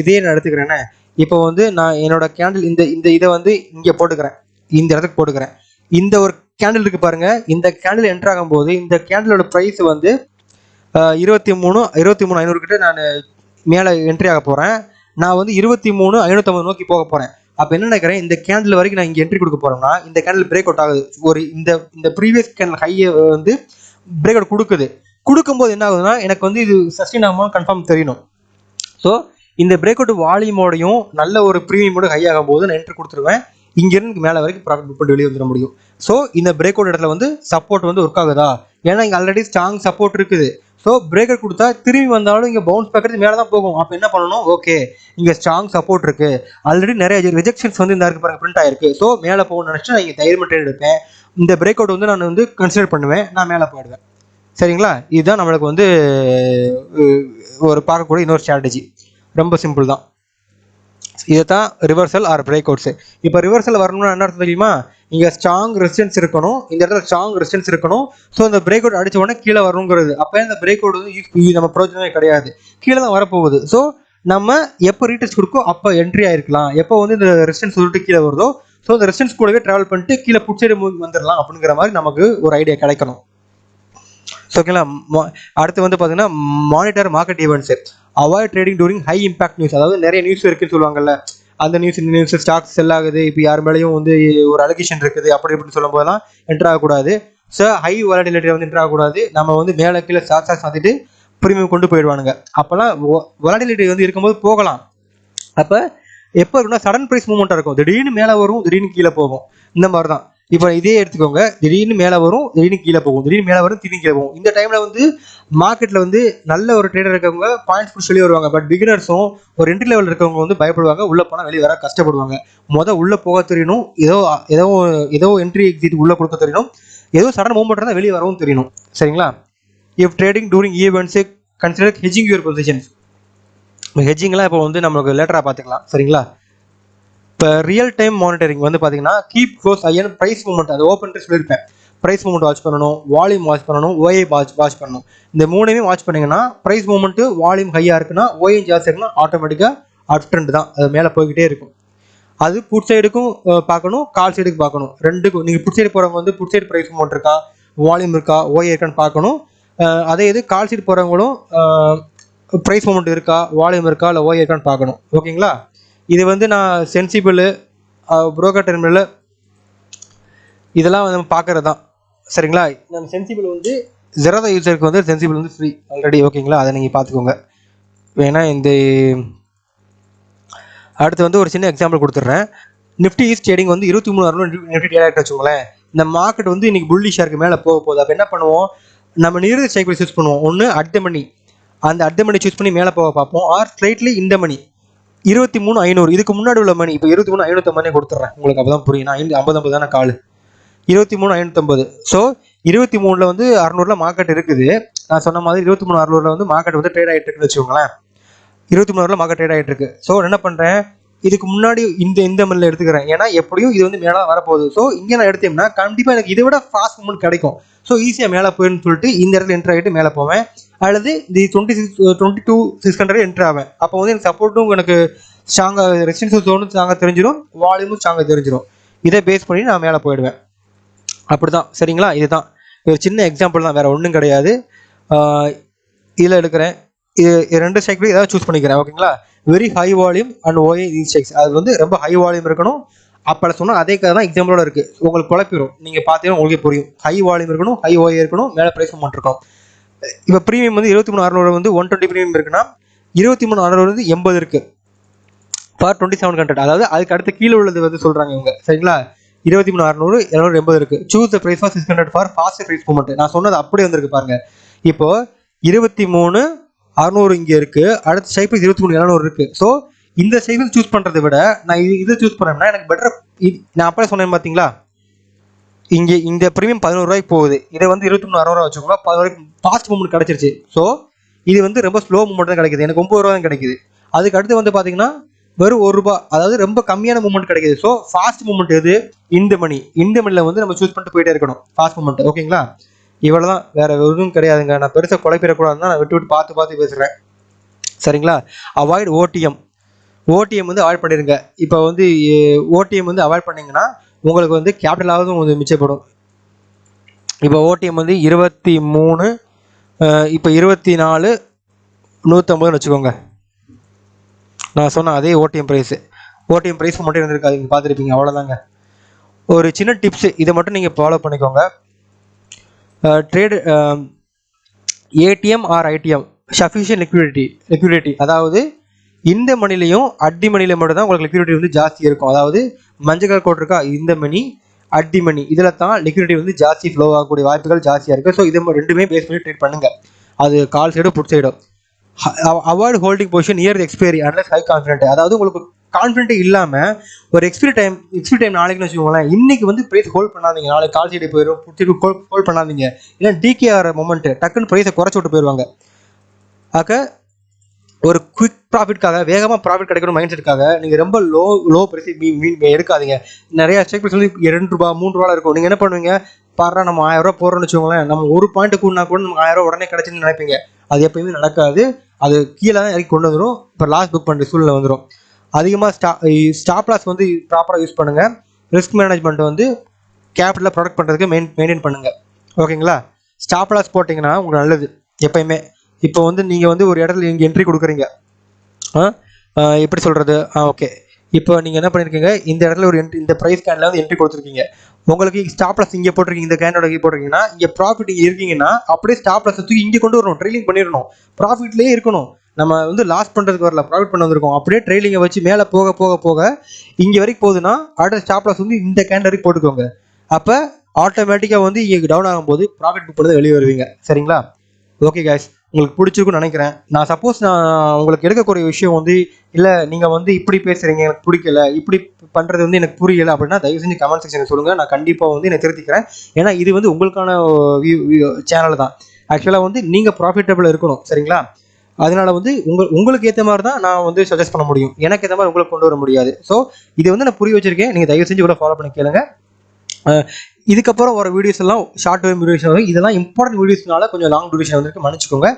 இதே நான் எடுத்துக்கிறேன்னே. இப்போ வந்து நான் என்னோட கேண்டில் இந்த இதை வந்து இங்கே போட்டுக்கிறேன், இந்த இடத்துக்கு போட்டுக்கிறேன். இந்த ஒரு கேண்டில் இருக்குது பாருங்கள். இந்த கேண்டில் என்ட்ரு ஆகும்போது இந்த கேண்டிலோட ப்ரைஸ் வந்து 23,500 கிட்ட நான் மேலே என்ட்ரி ஆக போகிறேன். நான் வந்து 23,550 நோக்கி போக போகிறேன். அப்போ என்ன நினைக்கிறேன், இந்த கேண்டில் வரைக்கும் நான் இங்கே என்ட்ரி கொடுக்க போகிறேன்னா இந்த கேண்டில் பிரேக் அவுட் ஆகுது. ஒரு இந்த ப்ரீவியஸ் கேண்டில் ஹையை வந்து பிரேக் அவுட் கொடுக்கும்போது என்ன ஆகுதுன்னா எனக்கு வந்து இது சஸ்டெயின் ஆகும்போது கன்ஃபார்ம் தெரியணும். ஸோ இந்த பிரேக் அவுட் வால்யூமோடையும் நல்ல ஒரு ப்ரீமியமோட ஹை ஆகும் போது நான் என்ட்ரி கொடுத்துருவேன். இங்கேருந்து மேலே வரைக்கும் ப்ராஃபிட் புக் பண்ணி வெளியே வந்துட முடியும். ஸோ இந்த பிரேக் அவுட் இடத்துல வந்து சப்போர்ட் வந்து ஒர்க் ஆகுதா, ஏன்னா இங்கே ஆல்ரெடி ஸ்ட்ராங் சப்போர்ட் இருக்குது. ஸோ பிரேக் அவுட் கொடுத்தா திரும்பி வந்தாலும் இங்கே பவுன்ஸ் பேக் எடுத்து மேலே தான் போகும். அப்போ என்ன பண்ணணும், ஓகே இங்கே ஸ்ட்ராங் சப்போர்ட் இருக்குது, ஆல்ரெடி நிறைய ரிஜெக்ஷன்ஸ் வந்து இந்த இருக்கு பாருங்க பிரிண்ட் ஆயிருக்கு. ஸோ மேலே போகணும்னு நினச்சி நான் இங்கே தைரியமாக ட்ரேட் எடுப்பேன். இந்த பிரேக் அவுட் வந்து நான் வந்து கன்சிடர் பண்ணுவேன், நான் மேலே போயிடுவேன். சரிங்களா. இதுதான் நம்மளுக்கு வந்து ஒரு பார்க்கக்கூடிய இன்னொரு ஸ்ட்ராட்டஜி. ரொம்ப சிம்பிள் தான். இதை தான் ரிவர்சல் ஆர் பிரேக் அவுட்ஸ். இப்போ ரிவர்சல் வரணும்னா என்ன அர்த்தம் தெரியுமா, இங்கே ஸ்ட்ராங் ரெசிஸ்டன்ஸ் இருக்கணும், இந்த இடத்துல ஸ்ட்ராங் ரெசிஸ்டன்ஸ் இருக்கணும். ஸோ இந்த பிரேக் அவுட் அடிச்ச உடனே கீழே வரணுங்கிறது. அப்போ இந்த பிரேக் அவுட் வந்து நம்ம பிரோஜனமே கிடையாது, கீழே தான் வரப்போகுது. ஸோ நம்ம எப்போ ரீடெஸ்ட் கொடுக்கோ அப்போ என்ட்ரி ஆயிருக்கலாம். எப்போ வந்து இந்த ரெசிஸ்டன்ஸ் சொல்லிட்டு கீழே வருதோ ஸோ இந்த ரெசிஸ்டன்ஸ் கூடவே ட்ராவல் பண்ணிட்டு கீழே புட் சைடு வந்துடலாம் அப்படிங்கிற மாதிரி நமக்கு ஒரு ஐடியா கிடைக்கணும். ஓகேங்களா. அடுத்து வந்து பார்த்தீங்கன்னா monitor market events. Avoid trading during high impact news. அதாவது நிறைய நியூஸ் இருக்குன்னு சொல்லுவாங்கல்ல, அந்த நியூஸ் ஸ்டாக்ஸ் செல் ஆகுது, இப்போ யார் மேலேயும் வந்து ஒரு அலிகேஷன் இருக்குது அப்படி இப்படின்னு சொல்லும் போதெல்லாம் என்ட்ரு ஆகக்கூடாது. ஸோ ஹை வாலட்டிலிட்டி வந்து என்ட்ரு ஆகக்கூடாது. நம்ம வந்து மேலே கீழே ஸ்டாக்ஸ் மாற்றிட்டு ப்ரீமியம் கொண்டு போயிடுவானுங்க. அப்போல்லாம் வாலட்டிலிட்டி வந்து இருக்கும்போது போகலாம். அப்போ எப்போ இருக்குன்னா சடன் ப்ரைஸ் மூவ்மெண்ட்டாக இருக்கும், திடீர்னு மேலே வரும் திடீர்னு கீழே போகும். இந்த மாதிரி தான் இப்போ இதே எடுத்துக்கோங்க, திடீர்னு மேலே வரும் திடீர்னு கீழே போகும், திடீர்னு மேலே வரும் திடீர்னு கீழே போகும். இந்த டைமில் வந்து மார்க்கெட்டில் வந்து நல்ல ஒரு ட்ரேடர் இருக்கவங்க பாயிண்ட்ஸ் புடிச்சு வெளியே வருவாங்க. பட் பிகினர்ஸும் ஒரு என்ட்ரி லெவல் இருக்கவங்க வந்து பயப்படுவாங்க, உள்ளே போனால் வெளியே வர கஷ்டப்படுவாங்க. உள்ளே போக தெரியணும், ஏதோ என்ட்ரி எக்ஸிட் உள்ளே கொடுக்க தெரியணும், ஏதோ சடன் மூவ்மெண்ட் இருந்தால் வெளியே வரவும் தெரியணும். சரிங்களா. If trading during events consider hedging your positions. ஹெஜிங்லாம் இப்போ வந்து நம்மளுக்கு லேட்டராக பார்த்துக்கலாம். சரிங்களா. இப்போ ரியல் டைம் மானிட்டரிங் வந்து பார்த்தீங்கன்னா கீப் க்ளோஸ் ஐயன் ப்ரைஸ் மூவ்மெண்ட், அது ஓப்பன் சொல்லியிருப்பேன். ப்ரைஸ் மூவ்மெண்ட் வாட்ச் பண்ணணும், வால்யூம் வாட்ச் பண்ணணும், ஓஏ வாட்ச் பண்ணணும். இந்த மூணையுமே வாட்ச் பண்ணிங்கன்னா ப்ரைஸ் மூவ்மெண்ட்டு வால்யூம் ஹையாக இருக்குன்னா ஓஏ ஜாஸ்தி இருக்குன்னா ஆட்டோமேட்டிக்காக அப் ட்ரெண்ட் தான், அது மேலே போய்கிட்டே இருக்கும். அது புட் சைடுக்கும் பார்க்கணும், கால் சைடுக்கு பார்க்கணும், ரெண்டுக்கும். நீங்கள் புட் சைடு போகிறவங்க வந்து புட் சைடு ப்ரைஸ் மூவ்மெண்ட் இருக்கா, வால்யூம் இருக்கா, ஓஏ இருக்கான்னு பார்க்கணும். அதே இது கால் சைடு போகிறவங்களும் ப்ரைஸ் மூவ்மெண்ட் இருக்கா, வால்யூம் இருக்கா, இல்லை ஓஏ இருக்கான்னு பார்க்கணும். ஓகேங்களா. இது வந்து நான் சென்சிபிள் புரோக்கர் டெர்மினல் இதெல்லாம் நம்ம பார்க்கறது தான். சரிங்களா. நம்ம சென்சிபிள் வந்து ஜெரோதா யூசருக்கு வந்து சென்சிபிள் வந்து ஃப்ரீ ஆல்ரெடி. ஓகேங்களா. அதை நீங்கள் பார்த்துக்கோங்க வேணா. இந்த அடுத்து வந்து ஒரு சின்ன எக்ஸாம்பிள் கொடுத்துட்றேன். நிஃப்டி ஈஸ் ட்ரேடிங் வந்து 23,600 நிஃப்டி ட்ரேட் வச்சுக்கோங்களேன். இந்த மார்க்கெட் வந்து இன்னைக்கு புல்லிஷாக இருக்குது, மேலே போக போகுது. அப்போ என்ன பண்ணுவோம், நம்ம நியர் ஸ்ட்ரைக் ப்ரைஸ் சூஸ் பண்ணுவோம். ஒன்று அட் த மணி, அந்த அட் த மணி சூஸ் பண்ணி மேலே போக பார்ப்போம். ஆர் ஸ்ட்ரைட்லி இந்த மணி 23,500 இதுக்கு முன்னாடி உள்ள மணி. இப்போ 23,550 கொடுத்துட்றேன் உங்களுக்கு, அப்போ தான் புரியும். நான் 50 தானே கால் 23,550. ஸோ 23 வந்து 600 மார்க்கெட் இருக்குது. நான் சொன்ன மாதிரி 23,600 வந்து மார்க்கெட் வந்து ட்ரேட் ஆகிட்டு இருக்குன்னு வச்சுக்கோங்களேன். 23,600 மார்க்கெட் ட்ரேட் ஆகிட்டு இருக்கு. ஸோ என்ன பண்ணுறேன், இதுக்கு முன்னாடி இந்த மணியில் எடுத்துக்கிறேன். ஏன்னா எப்படியும் இது வந்து மேலே வரப்போகுது. ஸோ இங்கே நான் எடுத்தேன்னா கண்டிப்பாக எனக்கு இதை விட ஃபாஸ்ட் மூவ்மெண்ட் கிடைக்கும். ஸோ ஈஸியாக மேலே போயின்னு சொல்லிட்டு இந்த இடத்துல என்ட்ரு ஆகிட்டு மேலே போவேன். அல்லது இந்த 22,600 என்ட்ரு ஆவேன். அப்போ வந்து எனக்கு சப்போர்ட்டும் எனக்கு ஸ்ட்ராங்காக ரெசிஸ்டன்ஸ் ஜோனும் ஸ்ட்ராங்காக தெரிஞ்சிடும், வால்யூமும் ஸ்ட்ராங்காக தெரிஞ்சிடும். இதை பேஸ் பண்ணி நான் மேலே போயிடுவேன். அப்படி தான். சரிங்களா. இதுதான் ஒரு சின்ன எக்ஸாம்பிள் தான், வேறு ஒன்றும் கிடையாது. இதில் எடுக்கிறேன், இது ரெண்டு ஸ்ட்ரைக் ஏதாவது சூஸ் பண்ணிக்கிறேன். ஓகேங்களா. Very high volume and OA the strikes. அது வந்து ரொம்ப ஹை வால்யூம் இருக்கணும். அப்போ சொன்னால் அதே கதை தான் எக்ஸாம்பிளோட இருக்குது. உங்களுக்கு குழப்பிடும், நீங்கள் பார்த்தீங்கன்னா உங்களுக்கே புரியும். ஹை வால்யூம் இருக்கணும், ஹை ஓஏ இருக்கணும், மேலே ப்ரைஸ் மூவ்மெண்ட் இருக்கும். இப்போ ப்ரீமியம் வந்து 23,600 வந்து 120 ப்ரீமியம் இருக்குன்னா 23,600 வந்து 80 இருக்குது. ஃபார் 2700, அதாவது அதுக்கு அடுத்து கீழே உள்ளது வந்து சொல்றாங்க இவங்க. சரிங்களா, 23,600, 780 இருக்கு. Choose the price for 600 for fast price movement. நான் சொன்னது அப்படியே வந்திருக்கு பாருங்க. இப்போ 23,600 இங்க இருக்கு, அடுத்த ஸ்ட்ரைக் பிரைஸ் 23,700 இருக்கு. ஸோ இந்த ஸ்ட்ரைக் சூஸ் பண்றதை விட நான் இதை சூஸ் பண்ணேன்னா எனக்கு பெட்டர். நான் அப்பவே சொன்னேன் பாத்தீங்களா, இங்கே இந்த ப்ரீமியம் 11 ரூபாய்க்கு போகுது, இதை வந்து 23,600 வச்சுக்கோங்க, 11 ரூபாய்க்கு ஃபாஸ்ட் மூவ்மெண்ட் கிடைச்சிருச்சு. ஸோ இது வந்து ரொம்ப ஸ்லோ மூவ்மெண்ட் தான் கிடைக்குது, எனக்கு 9 ரூபா தான் கிடைக்குது. அதுக்கு அடுத்து வந்து பார்த்தீங்கன்னா வெறும் 1 ரூபா, அதாவது ரொம்ப கம்மியான மூவ்மெண்ட் கிடைக்குது. ஸோ ஃபாஸ்ட் மூவ்மெண்ட் எது? இந்த மணியில் வந்து நம்ம சூஸ் பண்ணிட்டு போயிட்டே இருக்கணும் ஃபாஸ்ட் மூவ்மெண்ட். ஓகேங்களா, இவ்வளோதான், வேற எதுவும் கிடையாதுங்க. நான் பெருசாக குழப்பிடக்கூடாதுன்னு நான் விட்டு பார்த்து பேசுகிறேன். சரிங்களா, அவாய்ட் ஓடிஎம். ஓடிஎம் வந்து அவாய்ட் பண்ணிடுங்க. இப்போ வந்து ஓடிஎம் வந்து அவாய்ட் பண்ணிங்கன்னா உங்களுக்கு வந்து கேபிட்டலாவது கொஞ்சம் மிச்சப்படும். இப்போ ஓடிஎம் வந்து 23, இப்போ 24,150 வச்சுக்கோங்க. நான் சொன்ன அதே ஓடிஎம் ப்ரைஸ் மட்டும் இருந்திருக்காது, நீங்கள் பார்த்துருப்பீங்க. அவ்வளோதாங்க. ஒரு சின்ன டிப்ஸு, இதை மட்டும் நீங்கள் ஃபாலோ பண்ணிக்கோங்க. Trade ATM or ITM sufficient liquidity, அதாவது இந்த மணிலையும் அட்டி மணியில் மட்டும் தான் உங்களுக்கு லிக்விடிட்டி வந்து ஜாஸ்தி இருக்கும். அதாவது மஞ்சள் கலர் கோட் இருக்கா, இந்த மணி அட்டி மணி, இதில் தான் லிக்விடிட்டி வந்து ஜாஸ்தி ஃப்ளோ ஆகக்கூடிய வாய்ப்புகள் ஜாஸ்தியாக இருக்குது. ஸோ இது ரெண்டுமே பேஸ் பண்ணி ட்ரேட் பண்ணுங்கள். அது கால் சைடும் புட் சைடும். Avoid holding position near expiry unless high confident. அதாவது உங்களுக்கு கான்ஃபிடென்ட் இல்லாமல் ஒரு எக்ஸ்பிரி டைம் நாளைக்குன்னு வச்சுக்கோங்களேன், இன்னைக்கு வந்து ப்ரைஸ் ஹோல்ட் பண்ணாதீங்க, நாளைக்கு கால் சைடு போயிடும், புட் சைடு ஹோல்ட் பண்ணாதீங்க. ஏன்னா டிகே ஆகிற மொமெண்ட் டக்குன்னு ப்ரைஸை குறைச்சி விட்டு போயிடுவாங்க. ஆக ஒரு குவிக் ப்ராஃபிட்காக, வேகமாக ப்ராஃபிட் கிடைக்கணும் மைண்ட் செட்டுக்காக நீங்கள் ரொம்ப லோ ப்ரைஸ் எடுக்காதீங்க. நிறைய ஸ்ட்ரைக் ப்ரைஸ் வந்து 2 ரூபா 3 ரூபா இருக்கும். நீங்கள் என்ன பண்ணுவீங்க, பாரு நம்ம 1000 ரூபா போடுறோம்னு வச்சுக்கோங்களேன், நம்ம ஒரு பாயிண்ட் கூடனா கூட நமக்கு 1000 ரூபா உடனே கிடைச்சுன்னு நினைப்பீங்க. அது எப்பயுமே நடக்காது, அது கீழே தான் இறக்கி கொண்டு வந்துடும். இப்போ லாஸ் புக் பண்ணுற சூழ்நிலை வந்துடும். அதிகமாக ஸ்டாப் லாஸ் வந்து ப்ராப்பராக யூஸ் பண்ணுங்கள். ரிஸ்க் மேனேஜ்மெண்ட் வந்து கேபிட்டலில் ப்ரொடக்ட் பண்ணுறதுக்கு மெயின்டைன் பண்ணுங்கள். ஓகேங்களா, ஸ்டாப் லாஸ் போட்டிங்கன்னா உங்களுக்கு நல்லது எப்பயுமே. இப்போ வந்து நீங்கள் வந்து ஒரு இடத்துல இங்கே என்ட்ரி கொடுக்குறீங்க, எப்படி சொல்கிறது, ஓகே, இப்போ நீங்கள் என்ன பண்ணியிருக்கீங்க, இந்த இடத்துல ஒரு இந்த ப்ரைஸ் கேண்டில் வந்து என்ட்ரி கொடுத்துருக்கீங்க. உங்களுக்கு ஸ்டாப் லாஸ் இங்கே போட்டிருக்கீங்க, இந்த கேண்டோட போட்டிருக்கீங்கன்னா இங்கே ப்ராஃபிட் இங்கே இருக்கீங்கன்னா அப்படியே ஸ்டாப் லாஸ் தூக்கி இங்கே கொண்டு வரணும், ட்ரெயிலிங் பண்ணிடணும், ப்ராஃபிட்லேயே இருக்கணும். நம்ம வந்து லாஸ் பண்ணுறதுக்கு வரல, ப்ராஃபிட் பண்ண வந்திருக்கோம். அப்படியே ட்ரெயிலிங்கை வச்சு மேலே போக இங்கே வரைக்கும் போகுதுன்னா அடுத்த ஸ்டாப் லாஸ் வந்து இந்த கேண்ட் வரைக்கும் போட்டுக்கோங்க. அப்போ ஆட்டோமேட்டிக்காக வந்து இங்கே டவுன் ஆகும்போது ப்ராஃபிட் புக் பண்ணி வெளியே வருவீங்க. சரிங்களா, ஓகே கைஸ், உங்களுக்கு பிடிச்சிருக்குன்னு நினைக்கிறேன். நான் உங்களுக்கு எடுக்கக்கூடிய விஷயம் வந்து இல்லை, நீங்கள் வந்து இப்படி பேசுகிறீங்க, எனக்கு பிடிக்கல, இப்படி பண்ணுறது வந்து எனக்கு புரியலை அப்படின்னா தயவு செஞ்சு கமெண்ட் செக்ஷனில் சொல்லுங்கள். நான் கண்டிப்பாக வந்து என்னை திருத்திக்கிறேன். ஏன்னா இது வந்து உங்களுக்கான சேனல் தான். ஆக்சுவலாக வந்து நீங்கள் ப்ராஃபிட்டபிள் இருக்கணும். சரிங்களா, அதனால வந்து உங்களுக்கு ஏற்ற மாதிரி தான் நான் வந்து சஜஸ்ட் பண்ண முடியும், எனக்கு ஏற்ற மாதிரி உங்களுக்கு கொண்டு வர முடியாது. ஸோ இது வந்து நான் புரிய வச்சிருக்கேன், நீங்கள் தயவு செஞ்சு கூட ஃபாலோ பண்ணி கேளுங்க. இதுக்கப்புறம் வர வீடியோஸ் எல்லாம் ஷார்ட் டைம் வீடியோஸ் வரும். இதெல்லாம் இம்பார்ட்டன்ட் வீடியோஸ்னால கொஞ்சம் லாங் டியூரேஷன் வந்துருக்கு, மன்னிச்சுக்கோங்க.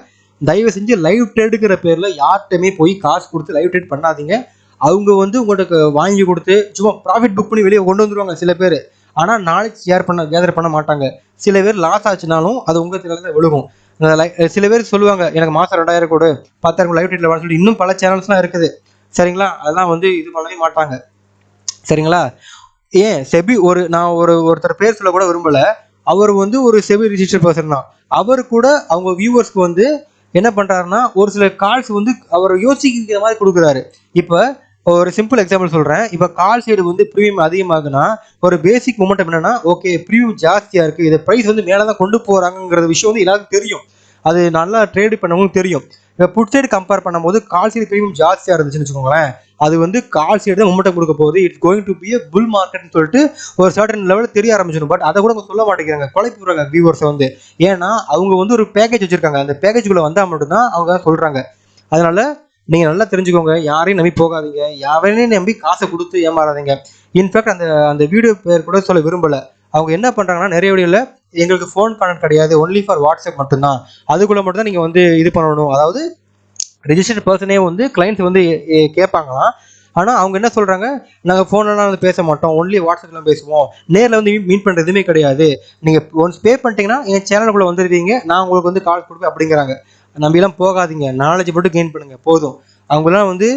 தயவு செஞ்சு லைவ் ட்ரேடுங்கிற பேரில் யார்கிட்டயுமே போய் காசு கொடுத்து லைவ் ட்ரேட் பண்ணாதீங்க. அவங்க வந்து உங்களுக்கு வாங்கி கொடுத்து சும்மா ப்ராஃபிட் புக் பண்ணி வெளியே கொண்டு வந்துருவாங்க சில பேர். ஆனால் நாளைக்கு கேதர் பண்ண மாட்டாங்க. சில பேர் லாஸ் ஆச்சுனாலும் அது உங்கள் தலையில் தான் விழுகும். சில பேர் சொல்லுவாங்க, எனக்கு மாதம் 2000 கொடு, 10,000 லைவ் ட்ரேட்ல வாங்க சொல்லி இன்னும் பல சேனல்ஸ்லாம் இருக்குது. சரிங்களா, அதெல்லாம் வந்து இது பண்ணவே மாட்டாங்க. சரிங்களா, ஏன் செபி நான் ஒருத்தர் பேர் சொல்ல கூட விரும்பல, அவர் வந்து ஒரு செபி ரிஜிஸ்டர் பர்சன் தான். அவர் கூட அவங்க வியூவர்ஸ்க்கு வந்து என்ன பண்றாருன்னா ஒரு சில கால்ஸ் வந்து அவர் யோசிக்கிற மாதிரி கொடுக்குறாரு. இப்போ ஒரு சிம்பிள் எக்ஸாம்பிள் சொல்றேன். இப்போ கால் சைடு வந்து ப்ரீமியம் அதிகமாகுனா ஒரு பேசிக் மொமெண்டம் என்னன்னா, ஓகே ப்ரீமியம் ஜாஸ்தியா இருக்கு, இதை ப்ரைஸ் வந்து மேலே தான் கொண்டு போறாங்கிற விஷயம் வந்து எல்லாருக்கும் தெரியும். அது நல்லா ட்ரேடு பண்ணவங்களுக்கு தெரியும். இப்போ புட் சைடு கம்பேர் பண்ணும்போது கால் சைடு ப்ரீமியம் ஜாஸ்தியாக இருந்துச்சுன்னு வச்சுக்கோங்களேன், அது வந்து கால் சைடு தான் மொமெண்டம் கொடுக்க போகுது. It's going to be a bull மார்க்கெட்னு சொல்லிட்டு ஒரு சர்டன் லெவலில் தெரிய ஆரம்பிச்சிடும். பட் அதை கூட சொல்ல மாட்டேங்கிறாங்க, குழப்பி விடுறாங்க வியூவர்ஸை வந்து. ஏன்னா அவங்க வந்து ஒரு பேக்கேஜ் வச்சிருக்காங்க, அந்த பேக்கேஜுக்குள்ள வந்தால் மட்டும்தான் அவங்க சொல்றாங்க. அதனால நீங்க நல்லா தெரிஞ்சுக்கோங்க, யாரையும் நம்பி போகாதீங்க, யாரையும் நம்பி காசை கொடுத்து ஏமாறாதீங்க. இன்ஃபேக்ட் அந்த வீடியோ பேர் கூட சொல்ல விரும்பல. அவங்க என்ன பண்றாங்கன்னா, நிறைய வீடியோல எங்களுக்கு ஃபோன் கான்டெக்ட் கிடையாது, ஒன்லி ஃபார் வாட்ஸ்அப் மட்டும்தான், அதுக்குள்ள மட்டும் தான் நீங்க வந்து இது பண்ணணும். அதாவது ரெஜிஸ்டர்ட் பர்சனே வந்து கிளைண்ட்ஸ் வந்து கேட்பாங்களாம். ஆனால் அவங்க என்ன சொல்றாங்க, நாங்கள் ஃபோன்லாம் வந்து பேச மாட்டோம், ஒன்லி வாட்ஸ்அப்ல பேசுவோம், நேரில் வந்து மீட் பண்ணுறது எதுவுமே கிடையாது, நீங்கள் ஒன்ஸ் பே பண்ணிட்டீங்கன்னா என் சேனலுக்குள்ளே வந்துருவீங்க, நான் உங்களுக்கு வந்து கால் கொடுப்பேன் அப்படிங்கிறாங்க. நம்பிலாம் போகாதீங்க, நாலேஜ் மட்டும் கெயின் பண்ணுங்க போதும். அவங்களாம் வந்து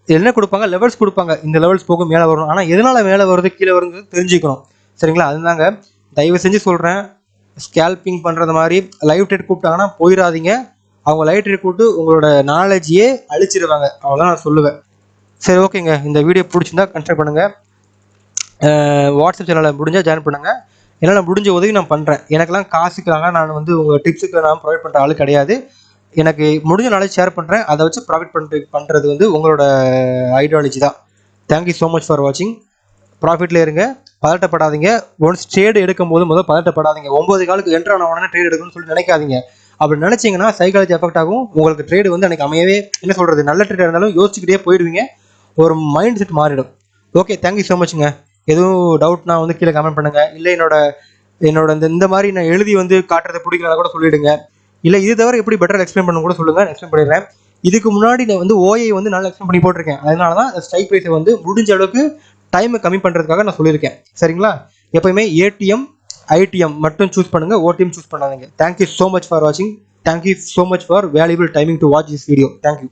என்ன கொடுப்பாங்க, லெவல்ஸ் கொடுப்பாங்க, இந்த லெவல்ஸ் போகும் மேலே வரணும். ஆனால் எதனால மேலே வருது கீழே வருங்கிறது தெரிஞ்சுக்கணும். சரிங்களா, அதுதாங்க தயவு செஞ்சு சொல்கிறேன். ஸ்கேல்பிங் பண்ணுறது மாதிரி லைவ் ட்ரேட் கூப்பிட்டாங்கன்னா போயிடாதீங்க. அவங்க லைவ் ட்ரேட் கூப்பிட்டு உங்களோட நாலேஜையே அழிச்சிருவாங்க, அவ்வளோதான் நான் சொல்லுவேன். சரி ஓகேங்க, இந்த வீடியோ பிடிச்சிருந்தா கன்சிடர் பண்ணுங்கள். வாட்ஸ்அப் சேனலில் முடிஞ்சால் ஜாயின் பண்ணுங்கள். என்னால் முடிஞ்ச உதவி நான் பண்ணுறேன். எனக்கெல்லாம் காசுக்காக நான் வந்து உங்கள் டிப்ஸுக்கு நான் ப்ரொவைட் பண்ணுற ஆள் கிடையாது. எனக்கு முடிஞ்ச நாலேஜ் ஷேர் பண்ணுறேன். அதை வச்சு ப்ராஃபிட் பண்ணுறது வந்து உங்களோட ஐடியாலஜி தான். தேங்க்யூ ஸோ மச் ஃபார் வாட்சிங். ப்ராஃபிட்டில் இருங்க, பதட்டப்படாதீங்க. ஒன்ஸ் ட்ரேடு எடுக்கும் போது முதல் பதட்டப்படாதீங்க. 9 காலுக்கு என்ட்ரு ஆன உடனே ட்ரேட் எடுக்கணும்னு சொல்லி நினைக்காதீங்க. அப்படி நினச்சிங்கன்னா சைக்காலஜி எஃபெக்ட் ஆகும். உங்களுக்கு ட்ரேடு வந்து அன்றைக்கி அமையவே, என்ன சொல்கிறது, நல்ல ட்ரேடாக இருந்தாலும் யோசிச்சுக்கிட்டே போயிடுவீங்க. ஒரு மைண்ட் செட் மாறிடும். ஓகே, தேங்க்யூ ஸோ மச்ங்க. எதுவும் டவுட்னா வந்து கீழே கமெண்ட் பண்ணுங்கள். இல்லை என்னோட இந்த மாதிரி நான் எழுதி வந்து காட்டுறதை பிடிக்கலனா கூட சொல்லிவிடுங்க. இல்லை இது தவிர எப்படி பெட்டர் எக்ஸ்பிளைன் பண்ண கூட சொல்லுங்கள், எக்ஸ்பிளைன் பண்ணிடுறேன். இதுக்கு முன்னாடி நான் வந்து ஓஐ வந்து நல்லா எக்ஸ்பிளைன் பண்ணி போட்டிருக்கேன். அதனால தான் ஸ்ட்ரைக் ப்ரைஸை வந்து முடிஞ்ச அளவுக்கு டைமை கம்மி பண்ணுறதுக்காக நான் சொல்லியிருக்கேன். சரிங்களா? எப்போயுமே ஏடிஎம் ஐடிஎம் மட்டும் சூஸ் பண்ணுங்கள், ஓடிஎம் சூஸ் பண்ணாதீங்க. தேங்க்யூ ஸோ மச் ஃபார் வாட்சிங். Thank you so much for valuable timing to watch this video. Thank you.